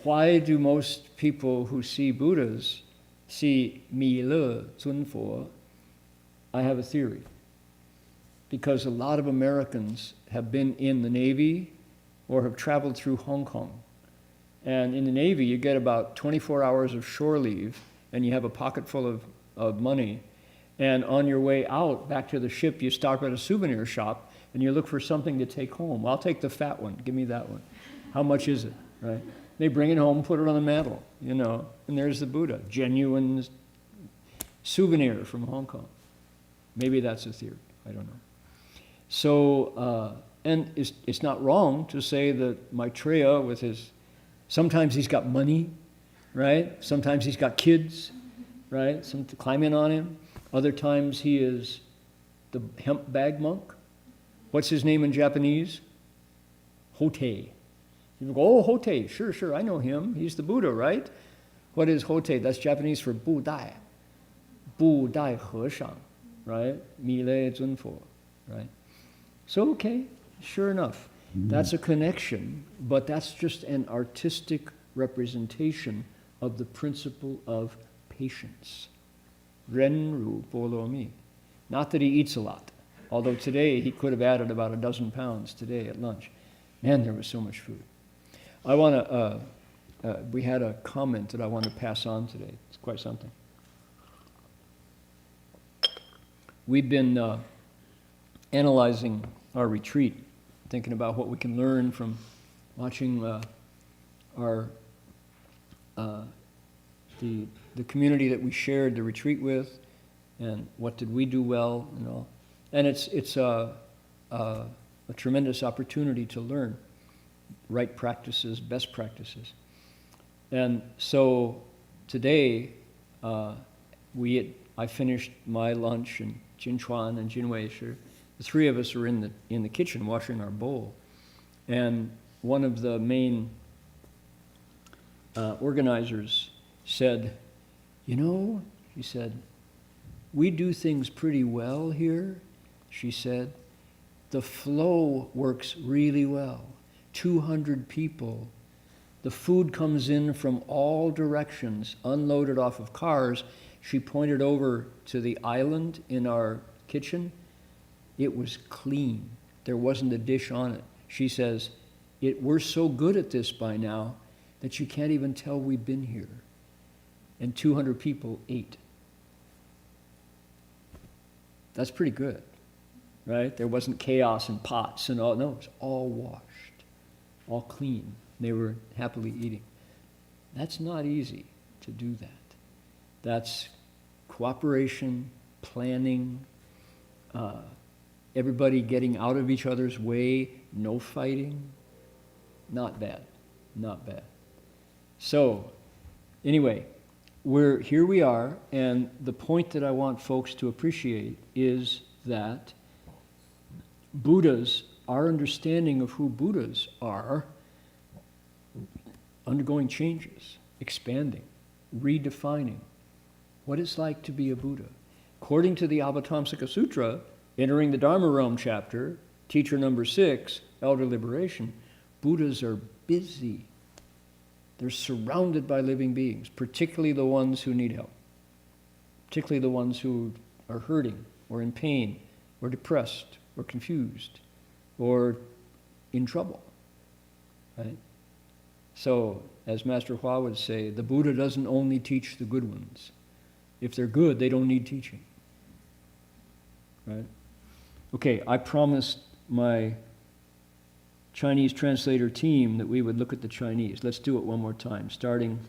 Why do most people who see Buddhas see Mi Le Zun Fo? I have a theory. Because a lot of Americans have been in the Navy or have traveled through Hong Kong. And in the Navy, you get about 24 hours of shore leave, and you have a pocket full of money. And on your way out, back to the ship, you stop at a souvenir shop, and you look for something to take home. I'll take the fat one. Give me that one. How much is it, right? They bring it home, put it on the mantle, you know, and there's the Buddha, genuine souvenir from Hong Kong. Maybe that's a theory. I don't know. So, and it's not wrong to say that Maitreya with his, sometimes he's got money, right? Sometimes he's got kids, right? Some to climb in on him. Other times he is the hemp bag monk. What's his name in Japanese? Hotei. You go, oh, Hotei, sure, I know him. He's the Buddha, right? What is Hotei? That's Japanese for Budai. Budai Heshang, right? Mile Zunfo, right? So, okay, sure enough. That's a connection, but that's just an artistic representation of the principle of patience. Ren Ru Bolo Mi. Not that he eats a lot, although today he could have added about 12 pounds today at lunch. Man, there was so much food. I want to, we had a comment that I want to pass on today. It's quite something. We've been analyzing our retreat, thinking about what we can learn from watching our the community that we shared the retreat with, and what did we do well and all. And it's a tremendous opportunity to learn right practices, best practices. And so today, I finished my lunch, and Jin Chuan and Jin Wei Shi, the three of us are in the kitchen washing our bowl. And one of the main organizers said, you know, she said, we do things pretty well here, she said. The flow works really well. 200 people. The food comes in from all directions, unloaded off of cars. She pointed over to the island in our kitchen. It was clean. There wasn't a dish on it. She says, we're so good at this by now that you can't even tell we've been here. And 200 people ate. That's pretty good, right? There wasn't chaos and pots and all. No, it was all washed, all clean. They were happily eating. That's not easy to do that. That's cooperation, planning, everybody getting out of each other's way, no fighting. Not bad, not bad. So, anyway, here we are, and the point that I want folks to appreciate is that Buddhas, our understanding of who Buddhas are, undergoing changes, expanding, redefining what it's like to be a Buddha. According to the Avatamsaka Sutra, entering the Dharma realm chapter, teacher number 6, elder liberation, Buddhas are busy. They're surrounded by living beings, particularly the ones who need help, particularly the ones who are hurting or in pain or depressed or confused or in trouble, right? So, as Master Hua would say, the Buddha doesn't only teach the good ones. If they're good, they don't need teaching. Right? Okay, I promised my Chinese translator team that we would look at the Chinese. Let's do it one more time, starting.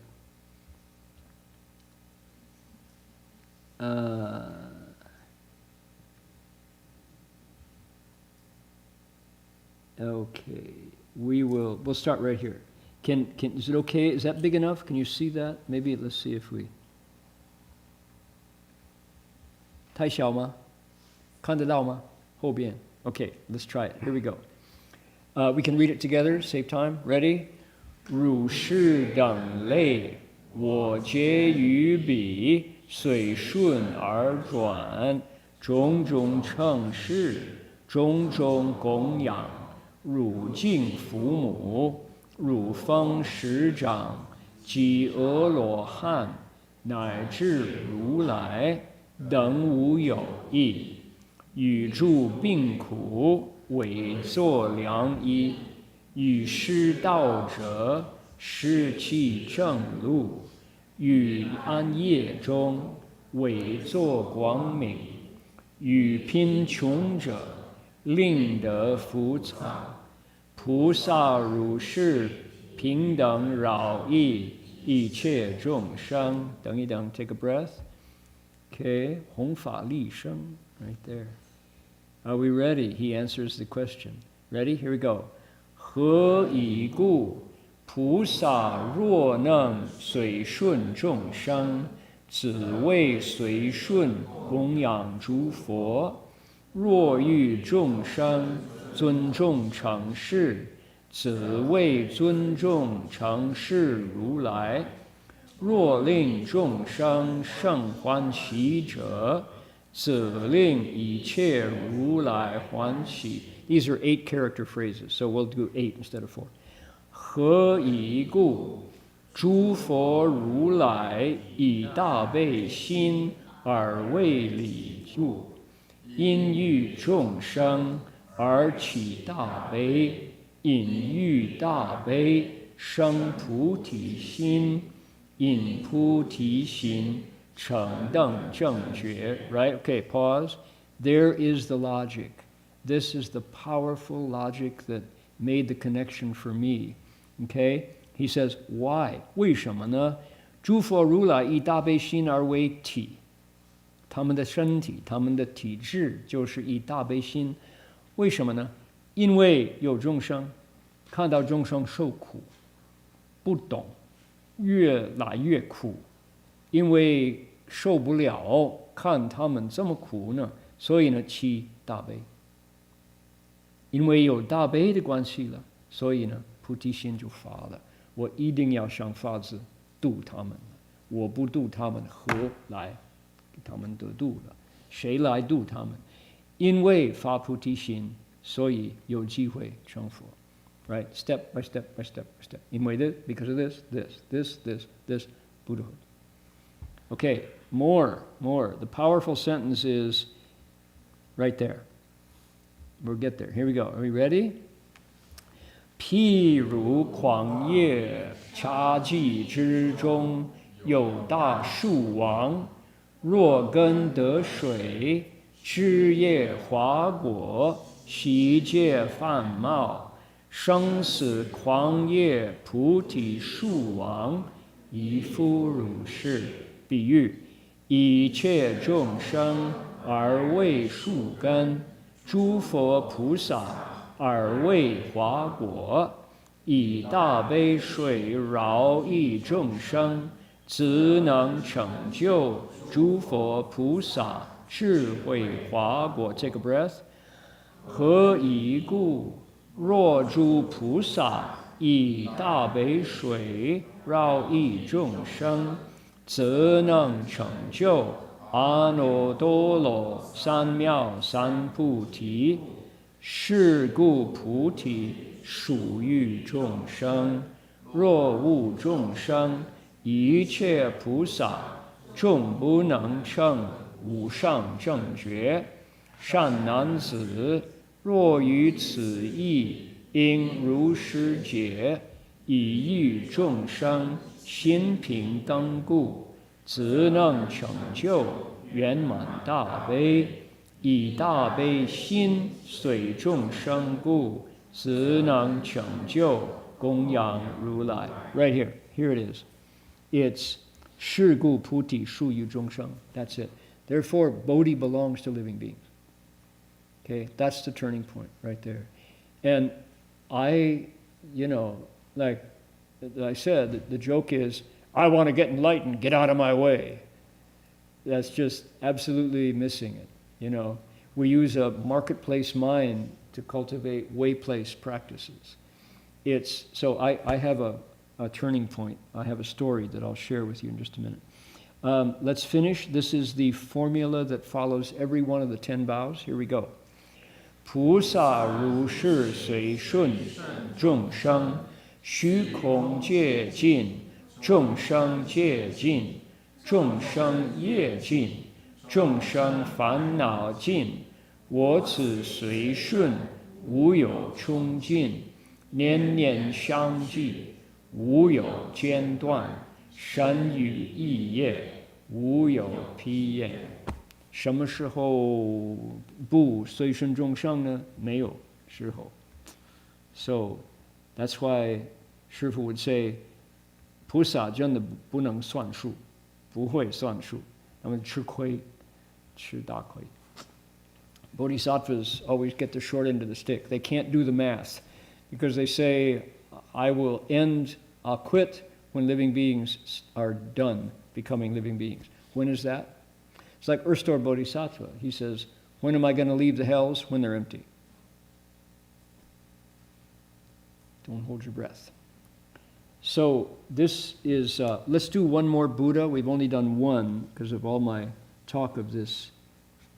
Okay, we'll start right here. Is it okay? Is that big enough? Can you see that? Maybe let's see if we. 太小吗？看得到吗？后边。Okay, let's try it. Here we go. We can read it together. Save time. Ready? 汝是等类，我皆于彼，随顺而转，种种称事，种种供养。汝敬父母，汝奉师长，及阿罗汉，乃至如来，等无有异。与诸病苦，为作良医；与失道者，失其正路；与暗夜中，为作光明；与贫穷者，令得福藏。菩萨如是平等饶益一切众生。等一等 ，take a breath. Okay, 弘法利生 right there. Are we ready? He answers the question. Ready? Here we go. 何以故？菩萨若能随顺众生，只为随顺供养诸佛。若欲众生尊重承事，只为尊重承事如来。若令众生生欢喜者，则令一切如来欢喜。These are 8 character phrases, so we'll do 8 instead of 4. 何以故？诸佛如来以大悲心而为礼助，因欲众生而起大悲，因欲大悲生菩提心，因菩提心成等正觉。Right? Okay, pause. There is the logic. This is the powerful logic that made the connection for me. Okay? He says, why? 为什么呢？诸佛如来以大悲心而为体，他们的身体，他们的体质就是以大悲心。为什么呢？因为有众生，看到众生受苦，不懂，越来越苦，因为受不了看他们这么苦呢，所以呢起大悲。因为有大悲的关系了，所以呢菩提心就发了。我一定要想法子度他们，我不度他们，何来给他们得度了？谁来度他们？因为发菩提心，所以有机会成佛。Right? Step by step by step by step. 因为this, because of this, Buddhahood. Okay, more. The powerful sentence is right there. We'll get there. Here we go. Are we ready? 譬如狂野茶寂之中，有大树王，若根得水，枝叶花果，悉皆繁茂。生死狂野菩提树王，亦复如是。比喻一切众生而为树根，诸佛菩萨而为花果，以大悲水饶益众生，自能成就诸佛菩萨智慧花果。Take a breath. 何以故？若诸菩萨以大悲水饶益众生，则能成就阿耨多罗三藐三菩提。是故菩提属于众生。若无众生，一切菩萨终不能成无上正觉。善男子，若于此义，应如是解，以欲众生心平等故，只能成就圆满大悲，以大悲心随众生故，只能成就供养如来。Right here, here it is. It's 是故菩提属于众生. That's it. Therefore, Bodhi belongs to living beings. Okay, that's the turning point right there. And I, like I said, the joke is, I want to get enlightened, get out of my way. That's just absolutely missing it. We use a marketplace mind to cultivate way-place practices. So I have a turning point. I have a story that I'll share with you in just a minute. Let's finish. This is the formula that follows every one of the 10 vows. Here we go. 菩萨如是随顺众生，虚空界尽，众生界尽，众生业尽，众生烦恼尽，我此随顺，无有穷尽，年年相继，无有间断，身语意业，无有疲厌。什么时候不随顺众生呢？没有时候。So that's why 师父 would say, 菩萨真的不能算数，不会算数，他们吃亏，吃大亏。Bodhisattvas always get the short end of the stick. They can't do the math because they say, I'll quit when living beings are done becoming living beings. When is that? It's like Erstor Bodhisattva. He says, when am I going to leave the hells? When they're empty. Don't hold your breath. So this is, let's do one more Buddha. We've only done one because of all my talk of this,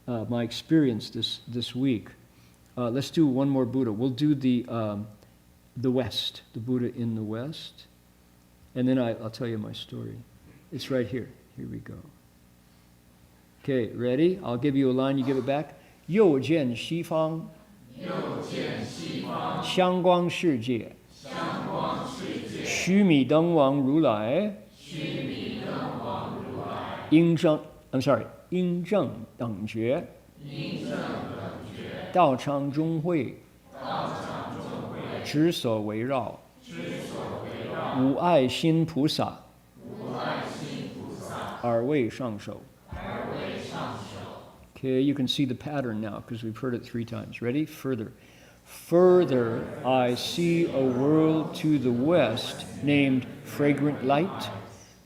my experience this week. Let's do one more Buddha. We'll do the West, the Buddha in the West. And then I'll tell you my story. It's right here. Here we go. Okay, ready? I'll give you a line, you give it back. 又见西方，香光世界，须弥灯王如来，应正等觉，道场中会，执所围绕，无爱心菩萨，而为上首。Okay, you can see the pattern now because we've heard it 3 times. Ready? Further. Further, I see a world to the west named Fragrant Light,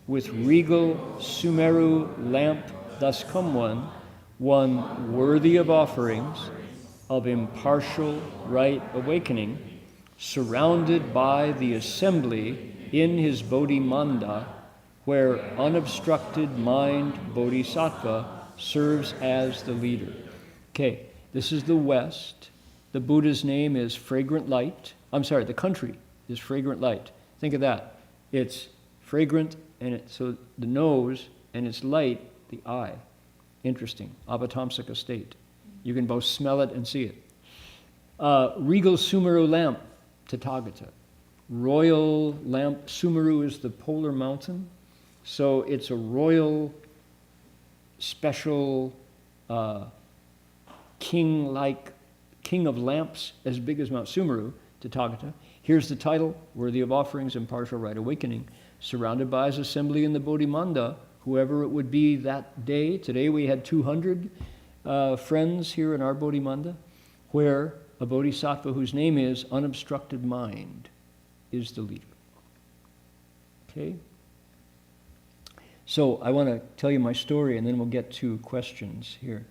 with regal Sumeru lamp thus come one worthy of offerings, of impartial right awakening, surrounded by the assembly in his Bodhimanda, where unobstructed mind Bodhisattva serves as the leader. Okay, this is the West. The Buddha's name is Fragrant Light. The country is Fragrant Light. Think of that. It's fragrant, and so the nose, and it's light, the eye. Interesting. Avatamsaka state. You can both smell it and see it. Regal Sumeru lamp, Tathagata. Royal lamp, Sumeru is the polar mountain. So it's a royal, special, king of lamps, as big as Mount Sumeru, Tathagata. Here's the title, worthy of offerings, impartial right awakening, surrounded by his assembly in the Bodhimanda, whoever it would be that day. Today we had 200 friends here in our Bodhimanda, where a bodhisattva whose name is unobstructed mind is the leader. Okay? So I want to tell you my story, and then we'll get to questions here.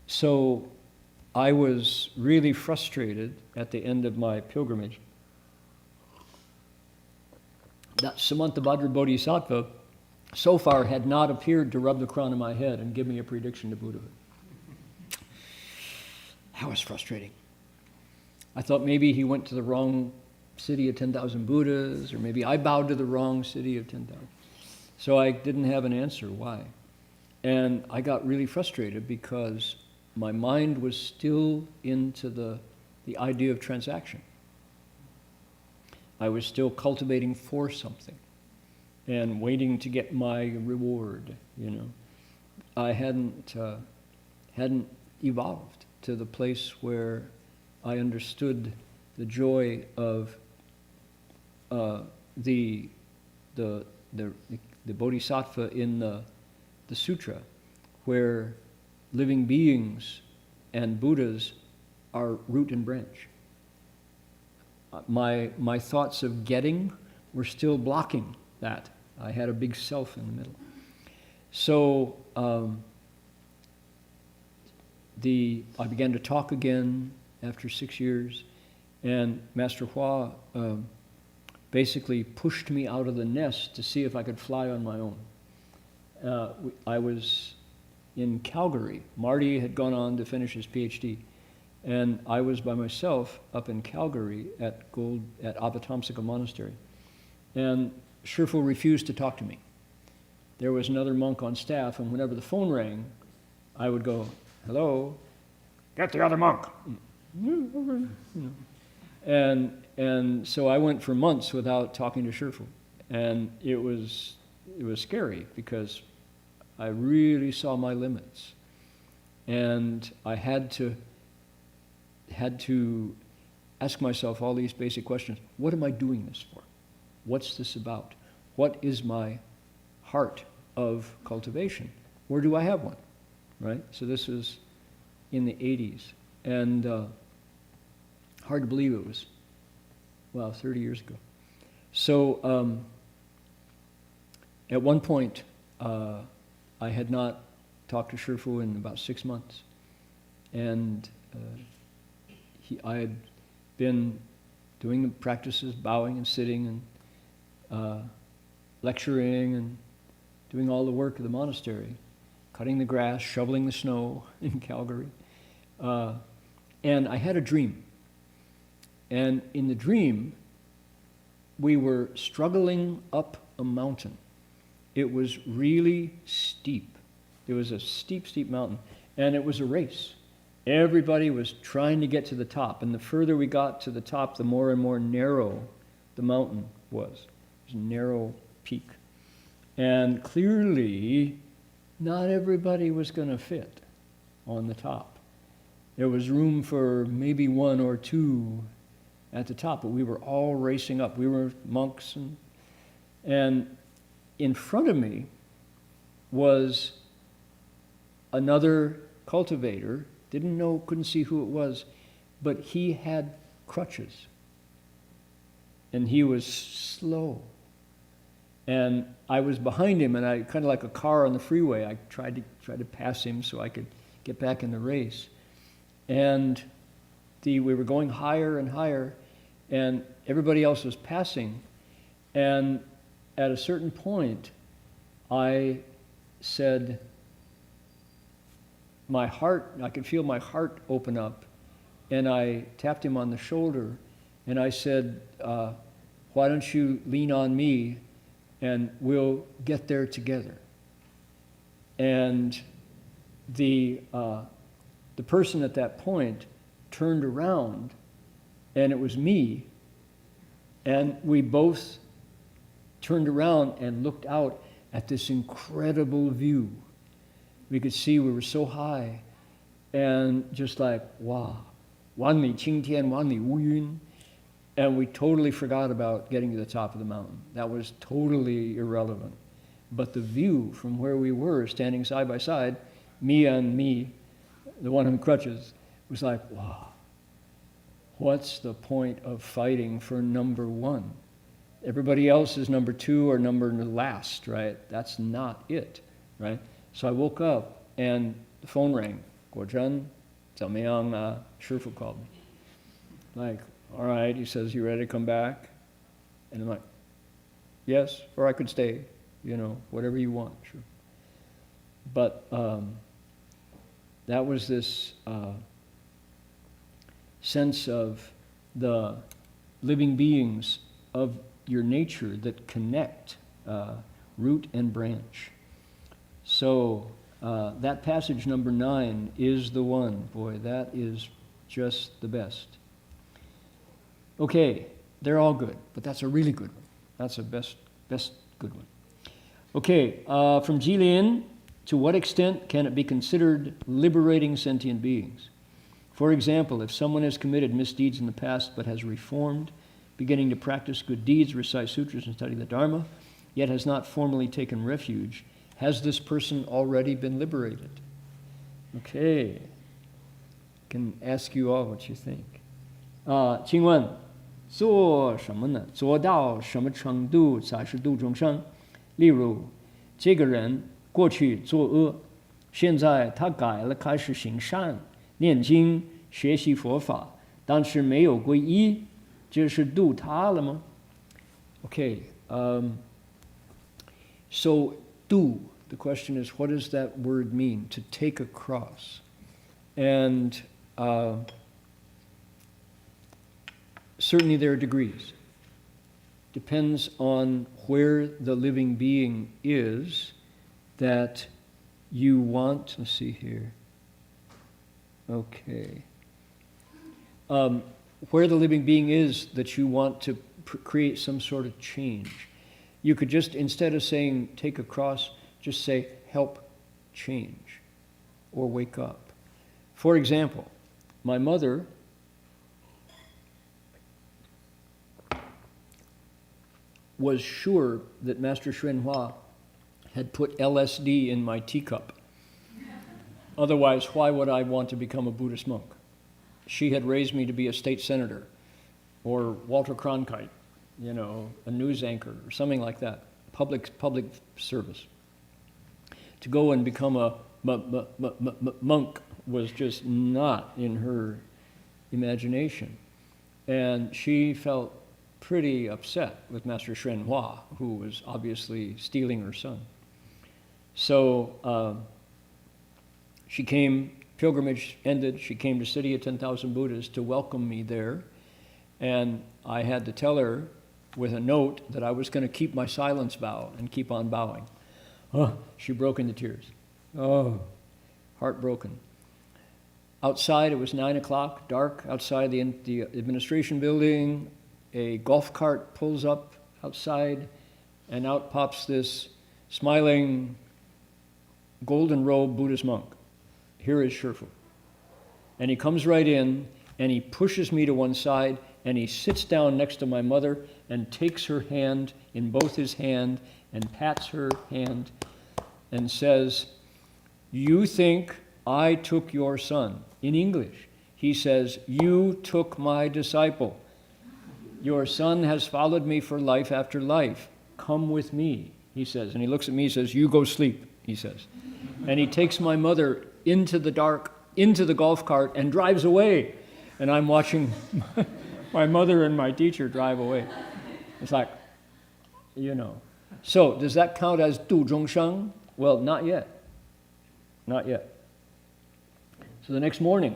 So I was really frustrated at the end of my pilgrimage that Samantabhadra Bodhisattva so far had not appeared to rub the crown of my head and give me a prediction to Buddhahood. That was frustrating. I thought maybe he went to the wrong city of 10,000 Buddhas, or maybe I bowed to the wrong city of 10,000. So I didn't have an answer why. And I got really frustrated because my mind was still into the idea of transaction. I was still cultivating for something. and waiting to get my reward, you know. I hadn't evolved to the place where I understood the joy of the bodhisattva in the sutra, where living beings and Buddhas are root and branch. My thoughts of getting were still blocking that. I had a big self in the middle. So I began to talk again after 6 years, and Master Hua basically pushed me out of the nest to see if I could fly on my own. I was in Calgary. Marty had gone on to finish his PhD, and I was by myself up in Calgary at Avatamsaka Monastery. And Shifu refused to talk to me. There was another monk on staff, and whenever the phone rang, I would go, "Hello, get the other monk." You know. And so I went for months without talking to Shifu, and it was scary because I really saw my limits, and I had to ask myself all these basic questions. What am I doing this for? What's this about? What is my heart of cultivation? Where do I have one? Right? So this was in the 80s, and hard to believe it was, 30 years ago. So at one point, I had not talked to Shifu in about 6 months, and I had been doing the practices, bowing and sitting and lecturing and doing all the work of the monastery, cutting the grass, shoveling the snow in Calgary. And I had a dream. And in the dream, we were struggling up a mountain. It was really steep. It was a steep, steep mountain. And it was a race. Everybody was trying to get to the top. And the further we got to the top, the more and more narrow the mountain was. It was a narrow peak. And clearly, not everybody was going to fit on the top. There was room for maybe one or two at the top, but we were all racing up. We were monks, and in front of me was another cultivator. Couldn't see who it was, but he had crutches, and he was slow. And I was behind him, and I kind of like a car on the freeway. I tried to pass him so I could get back in the race. And we were going higher and higher, and everybody else was passing. And at a certain point, I said, I could feel my heart open up, and I tapped him on the shoulder, and I said, why don't you lean on me, and we'll get there together. And the person at that point turned around, and it was me, and we both turned around and looked out at this incredible view. We could see we were so high, and just like, wow, 万里青天,万里无云. And we totally forgot about getting to the top of the mountain. That was totally irrelevant. But the view from where we were, standing side by side, me and me, the one on crutches, was like, wow, what's the point of fighting for number one? Everybody else is number two or number last, right? That's not it, right? So I woke up and the phone rang. 果真,怎么样? Shifu called me. Like, all right, he says, you ready to come back? And I'm like, yes, or I could stay, whatever you want, sure. But that was this sense of the living beings of your nature that connect root and branch. So that passage number 9 is the one. Boy, that is just the best. Okay, they're all good, but that's a really good one. That's a best good one. Okay, from Jilin, to what extent can it be considered liberating sentient beings? For example, if someone has committed misdeeds in the past but has reformed, beginning to practice good deeds, recite sutras, and study the Dharma, yet has not formally taken refuge, has this person already been liberated? Okay, can ask you all what you think. 请问做什么呢？做到什么程度才是度众生？例如，这个人过去作恶，现在他改了，开始行善，念经，学习佛法，但是没有皈依，这是度他了吗？ Okay, so do, the question is, what does that word mean, to take a cross? And certainly there are degrees. Depends on where the living being is that you want. Let's see here. Okay. Where the living being is that you want to create some sort of change. You could just, instead of saying take a cross, just say help change or wake up. For example, my mother was sure that Master Hsuan Hua had put LSD in my teacup. Otherwise, why would I want to become a Buddhist monk? She had raised me to be a state senator or Walter Cronkite, you know, a news anchor or something like that, public service. To go and become a monk was just not in her imagination. And she felt pretty upset with Master Hsuan Hua, who was obviously stealing her son. So she came, pilgrimage ended, she came to City of 10,000 Buddhas to welcome me there. And I had to tell her with a note that I was going to keep my silence vow and keep on bowing. Oh, she broke into tears. Oh, heartbroken. Outside, it was 9 o'clock, dark, outside the administration building. A golf cart pulls up outside, and out pops this smiling, golden-robed Buddhist monk. Here is Shifu. And he comes right in, and he pushes me to one side, and he sits down next to my mother and takes her hand in both his hand and pats her hand and says, "You think I took your son?" In English, he says, "You took my disciple. Your son has followed me for life after life. Come with me," he says. And he looks at me and says, "You go sleep," he says. And he takes my mother into the dark, into the golf cart, and drives away. And I'm watching my mother and my teacher drive away. It's like, you know. So, does that count as Du Zhongsheng? Well, not yet. Not yet. So the next morning,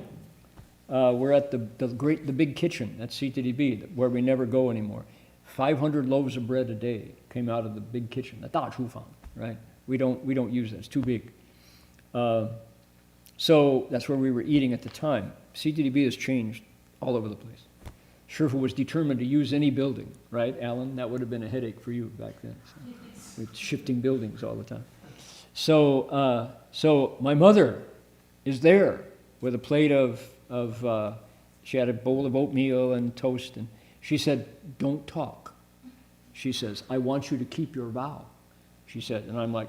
we're at the big kitchen at CTDB, where we never go anymore. 500 loaves of bread a day came out of the big kitchen, the 大厨房, right? We don't use that, it's too big. So that's where we were eating at the time. CTDB has changed all over the place. Shifu was determined to use any building, right, Alan? That would have been a headache for you back then. So, with shifting buildings all the time. So my mother is there with a plate of she had a bowl of oatmeal and toast, and she said, "Don't talk." She says, "I want you to keep your vow," she said. And I'm like,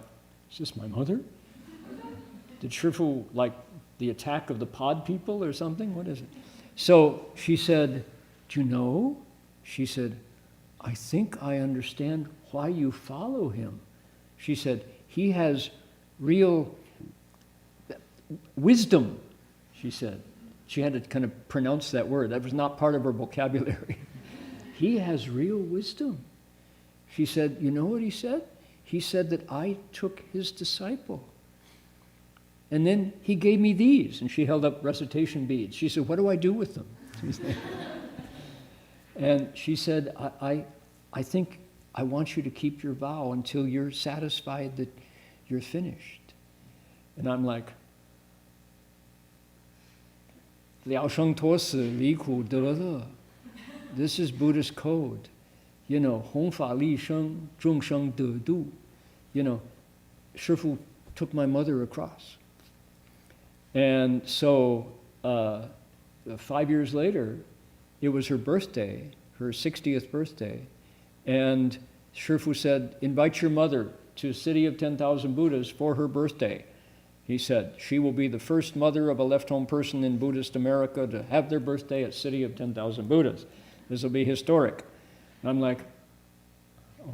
is this my mother? Did Shifu like the attack of the pod people or something? What is it? So she said, "Do you know?" She said, "I think I understand why you follow him." She said, "He has real wisdom," she said. She had to kind of pronounce that word. That was not part of her vocabulary. "He has real wisdom." She said, "You know what he said? He said that I took his disciple. And then he gave me these." And she held up recitation beads. She said, "What do I do with them?" And she said, I think I want you to keep your vow until you're satisfied that you're finished." And I'm like, 了生脱死，离苦得乐. This is Buddhist code. You know, 弘法利生，众生得度. Shifu took my mother across. And so 5 years later, it was her birthday, her 60th birthday, and Shifu said, invite your mother to City of 10,000 Buddhas for her birthday. He said, she will be the first mother of a left-home person in Buddhist America to have their birthday at City of 10,000 Buddhas. This will be historic. And I'm like,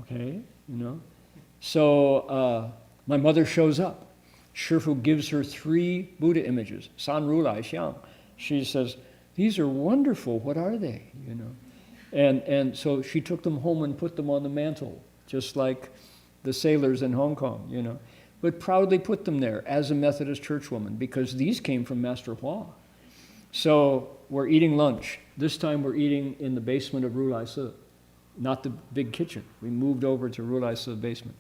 okay, So my mother shows up. Shifu gives her 3 Buddha images, San Ru Lai Xiang. She says, these are wonderful, what are they, And so she took them home and put them on the mantle, just like the sailors in Hong Kong, but proudly put them there as a Methodist churchwoman, because these came from Master Hua. So we're eating lunch. This time we're eating in the basement of Ru Lai Si, not the big kitchen. We moved over to Ru Lai Si basement.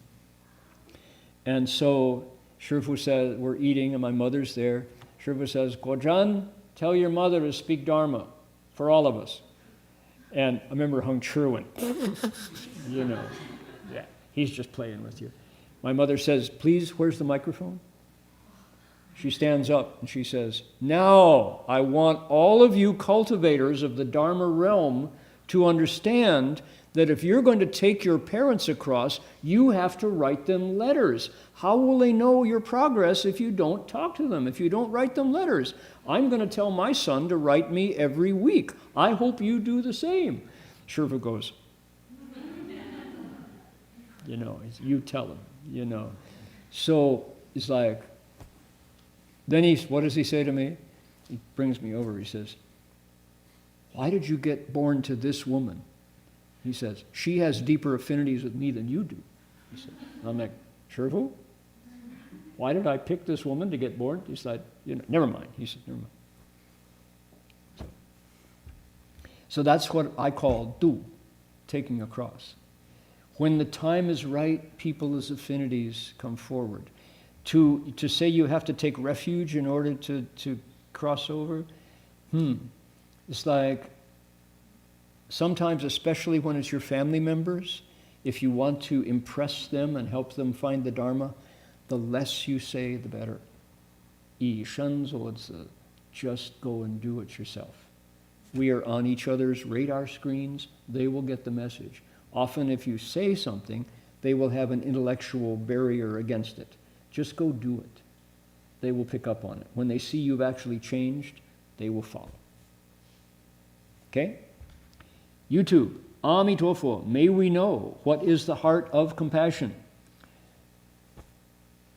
And so Shifu says, we're eating, and my mother's there. Shifu says, Guozhan, tell your mother to speak Dharma for all of us. And I remember Heng Chi went, yeah, he's just playing with you. My mother says, please, where's the microphone? She stands up and she says, now I want all of you cultivators of the Dharma realm to understand that if you're going to take your parents across, you have to write them letters. How will they know your progress if you don't talk to them, if you don't write them letters? I'm going to tell my son to write me every week. I hope you do the same. Shifu goes, you tell him, So it's like, then what does he say to me? He brings me over, he says, why did you get born to this woman? He says, she has deeper affinities with me than you do. He said, I'm like, Shifu, why did I pick this woman to get born? He said, never mind. He said, never mind. So that's what I call du, taking across. When the time is right, people's affinities come forward. To say you have to take refuge in order to cross over, it's like, sometimes, especially when it's your family members, if you want to impress them and help them find the Dharma, the less you say, the better. 以身作则, just go and do it yourself. We are on each other's radar screens. They will get the message. Often if you say something, they will have an intellectual barrier against it. Just go do it. They will pick up on it. When they see you've actually changed, they will follow. Okay? YouTube, Amitofo, may we know what is the heart of compassion.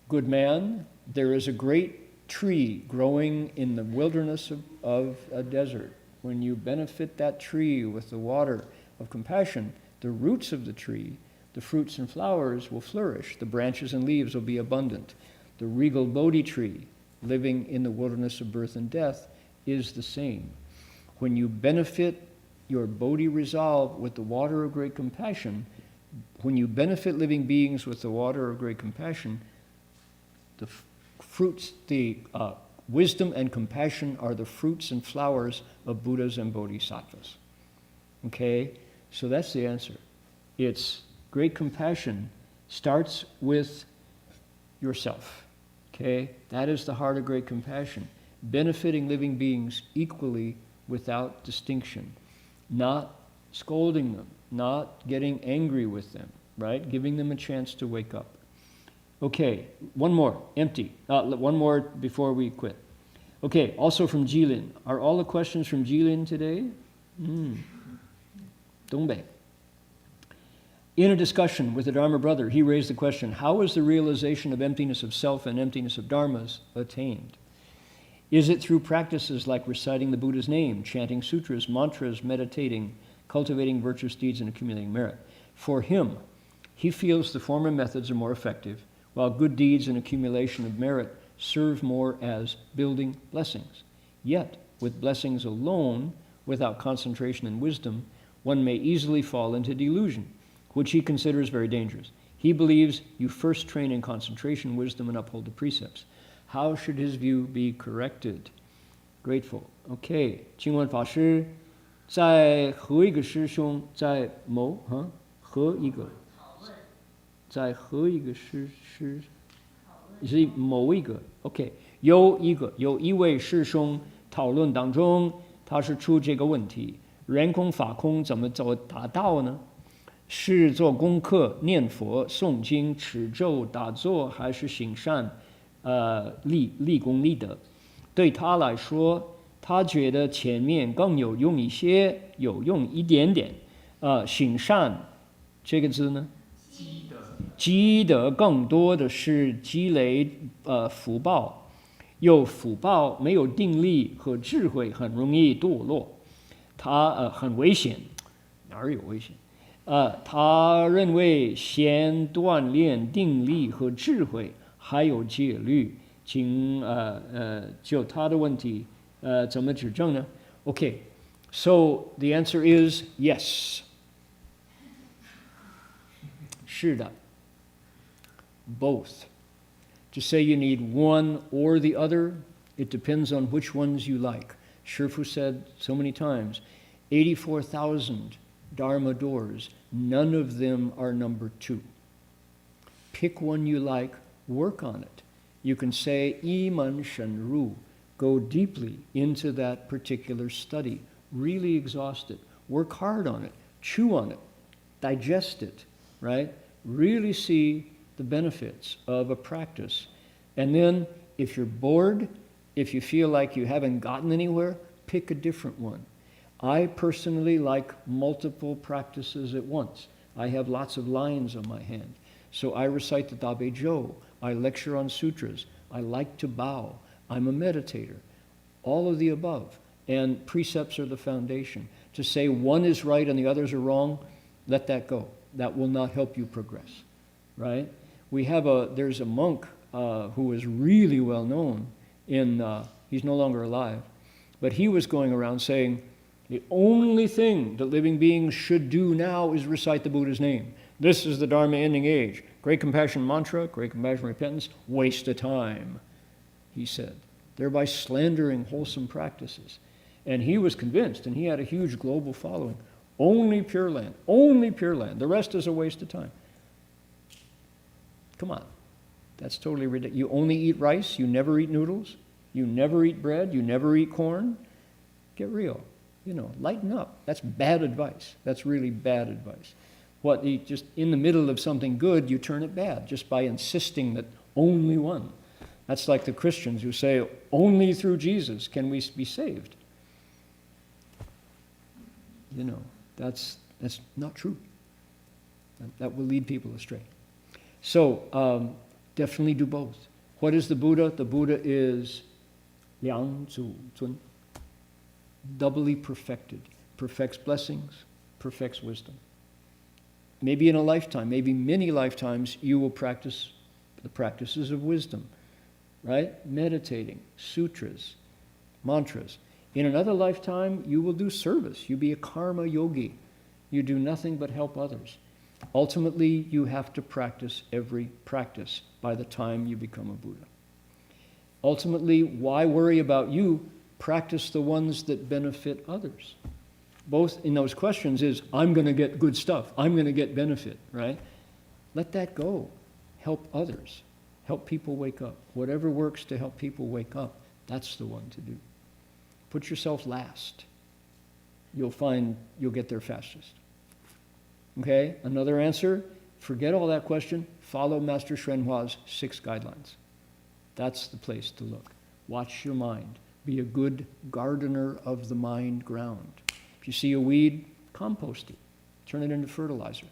Good man, there is a great tree growing in the wilderness of a desert. When you benefit that tree with the water of compassion, the roots of the tree, the fruits and flowers will flourish. The branches and leaves will be abundant. The regal Bodhi tree, living in the wilderness of birth and death, is the same. When you benefit your Bodhi resolve with the water of great compassion, when you benefit living beings with the water of great compassion, the fruits, the wisdom and compassion are the fruits and flowers of Buddhas and Bodhisattvas. Okay? So that's the answer. It's great compassion starts with yourself. Okay? That is the heart of great compassion. Benefiting living beings equally without distinction. Not scolding them, not getting angry with them, right? Giving them a chance to wake up. Okay, one more, empty. One more before we quit. Okay, also from Jilin. Are all the questions from Jilin today? Dongbei. In a discussion with the Dharma brother, he raised the question, how is the realization of emptiness of self and emptiness of dharmas attained? Is it through practices like reciting the Buddha's name, chanting sutras, mantras, meditating, cultivating virtuous deeds, and accumulating merit? For him, he feels the former methods are more effective, while good deeds and accumulation of merit serve more as building blessings. Yet, with blessings alone, without concentration and wisdom, one may easily fall into delusion, which he considers very dangerous. He believes you first train in concentration, wisdom, and uphold the precepts. How should his view be corrected? Grateful. Okay. 请问法师，在和一个师兄在某和一个在何一个是某一个 OK， 有一位师兄讨论当中，他是出这个问题：人空法空怎么达到呢？是做功课、念佛、诵经、持咒、打坐，还是行善？立功立德？对他来说，他觉得前面更有用一些，有用一点点。行善这个字呢？积德更多的是积累福报，有福报没有定力和智慧，很容易堕落，他很危险，哪儿有危险？他认为先锻炼定力和智慧，还有戒律，就他的问题怎么指正呢 ？Okay, so the answer is yes. 是的。Both. To say you need one or the other, it depends on which ones you like. Shifu said so many times, 84,000 Dharma doors, none of them are number 2. Pick one you like, work on it. You can say, 一门深入, go deeply into that particular study, really exhaust it, work hard on it, chew on it, digest it, right? Really see the benefits of a practice. And then if you're bored, if you feel like you haven't gotten anywhere, pick a different one. I personally like multiple practices at once. I have lots of lines on my hand. So I recite the Dabe Jo. I lecture on sutras. I like to bow. I'm a meditator. All of the above. And precepts are the foundation. To say one is right and the others are wrong, let that go. That will not help you progress, right? There's a monk who is really well known he's no longer alive, but he was going around saying, the only thing that living beings should do now is recite the Buddha's name. This is the Dharma ending age. Great compassion mantra, great compassion repentance, waste of time, he said, thereby slandering wholesome practices. And he was convinced, and he had a huge global following. Only Pure Land, only Pure Land. The rest is a waste of time. Come on. That's totally ridiculous. You only eat rice, you never eat noodles, you never eat bread, you never eat corn. Get real. Lighten up. That's bad advice. That's really bad advice. Just in the middle of something good, you turn it bad just by insisting that only one. That's like the Christians who say, only through Jesus can we be saved. That's not true. That will lead people astray. So definitely do both. What is the Buddha? The Buddha is Liang Zu Zun, doubly perfected, perfects blessings, perfects wisdom. Maybe in a lifetime, maybe many lifetimes, you will practice the practices of wisdom, right? Meditating, sutras, mantras. In another lifetime, you will do service. You be a karma yogi. You do nothing but help others. Ultimately, you have to practice every practice by the time you become a Buddha. Ultimately, why worry about you? Practice the ones that benefit others. Both in those questions is, I'm going to get good stuff. I'm going to get benefit, right? Let that go. Help others. Help people wake up. Whatever works to help people wake up, that's the one to do. Put yourself last. You'll find you'll get there fastest. Okay, another answer, forget all that question, follow Master Hsuanhua's 6 guidelines. That's the place to look. Watch your mind. Be a good gardener of the mind ground. If you see a weed, compost it. Turn it into fertilizer.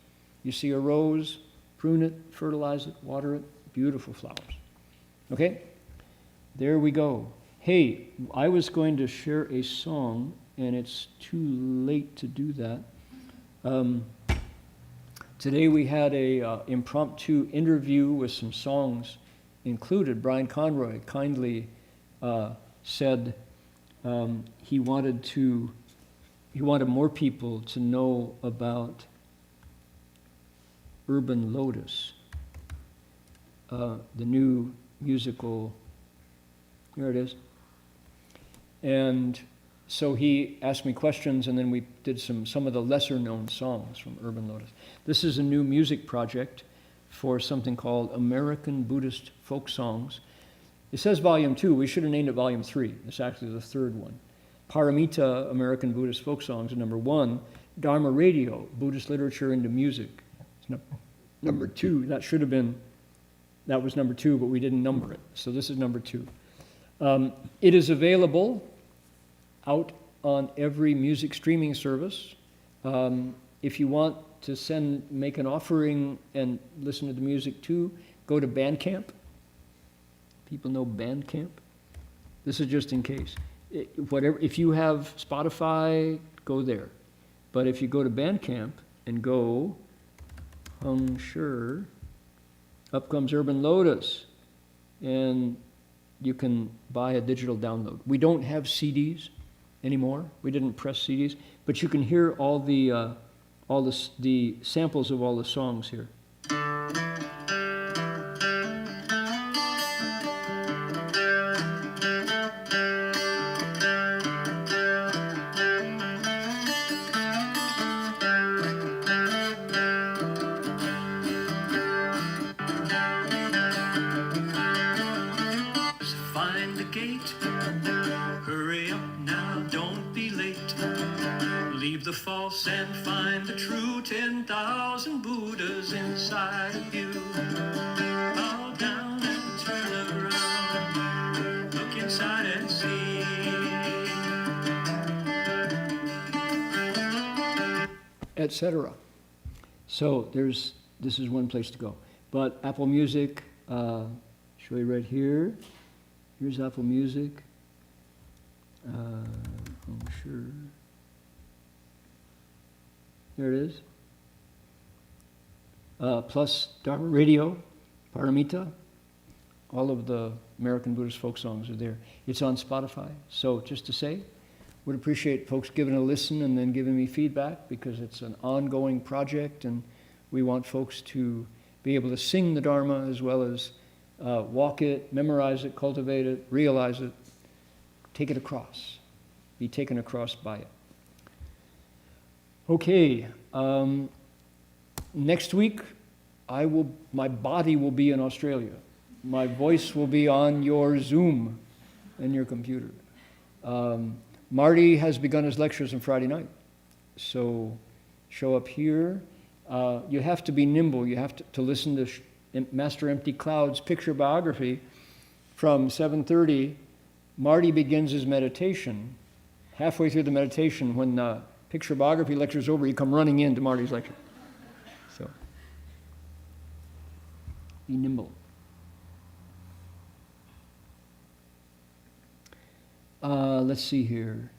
You see a rose, prune it, fertilize it, water it. Beautiful flowers. Okay? There we go. Hey, I was going to share a song, and it's too late to do that. Today we had a impromptu interview with some songs included. Brian Conroy kindly said he wanted more people to know about Urban Lotus, the new musical. Here it is. And so he asked me questions, and then we did some of the lesser-known songs from Urban Lotus. This is a new music project for something called American Buddhist Folk Songs. It says volume 2. We should have named it volume 3. It's actually the third one. Paramita, American Buddhist Folk Songs, is number 1. Dharma Radio, Buddhist Literature into Music, is number 2. That was number 2, but we didn't number it. So this is number 2. It is available out on every music streaming service. If you want to make an offering and listen to the music too, go to Bandcamp. People know Bandcamp? This is just in case. If you have Spotify, go there. But if you go to Bandcamp and go Heng Shi, up comes Urban Lotus, and you can buy a digital download. We don't have CDs anymore. We didn't press CDs, but you can hear all the samples of all the songs here.
Find the gate, hurry up now, don't be late. Leave the false and find the true. 10,000 Buddhas inside of you. Bow down and turn around, look inside and see.
Etc. So this is one place to go. But Apple Music, show you right here. Here's Apple Music. I'm sure. There it is. Plus Dharma Radio, Paramita. All of the American Buddhist folk songs are there. It's on Spotify. So just to say, would appreciate folks giving a listen and then giving me feedback, because it's an ongoing project and we want folks to be able to sing the Dharma as well as walk it, memorize it, cultivate it, realize it, take it across, be taken across by it. Okay, next week my body will be in Australia. My voice will be on your Zoom and your computer. Marty has begun his lectures on Friday night, so show up here. You have to be nimble. You have to listen to Master Empty Cloud's picture biography from 7:30. Marty begins his meditation. Halfway through the meditation, when the picture biography lecture is over, you come running into Marty's lecture. So, be nimble. Let's see here.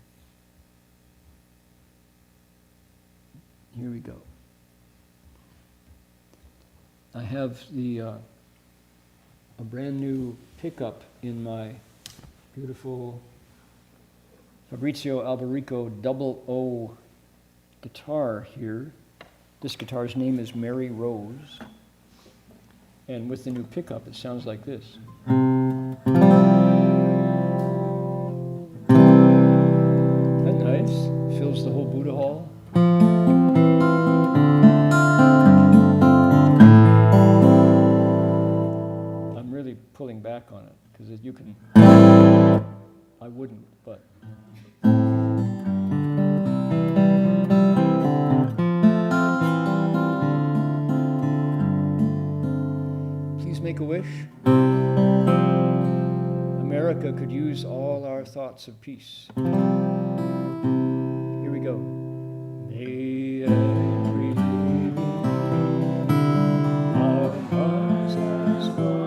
Here we go. I have a brand new pickup in my beautiful Fabrizio Alberico 00 guitar here. This guitar's name is Mary Rose. And with the new pickup, it sounds like this. Isn't that nice? Fills the whole Buddha Hall. Pulling back on it, because you can, I wouldn't, but. Please make a wish. America could use all our thoughts of peace. Here we go. May every living our hearts as one.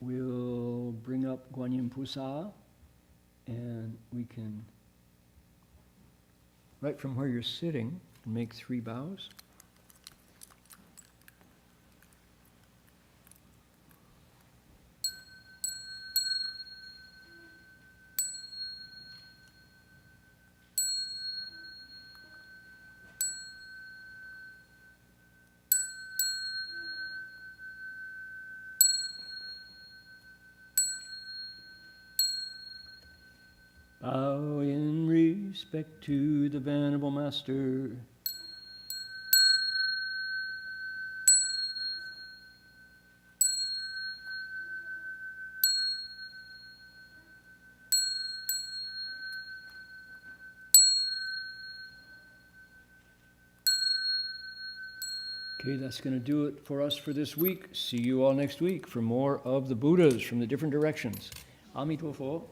we'll bring up Guanyin Pusa, and we can, right from where you're sitting, make 3 bows. Bow in respect to the Venerable Master. Okay, that's going to do it for us for this week. See you all next week for more of the Buddhas from the different directions. Amitofo.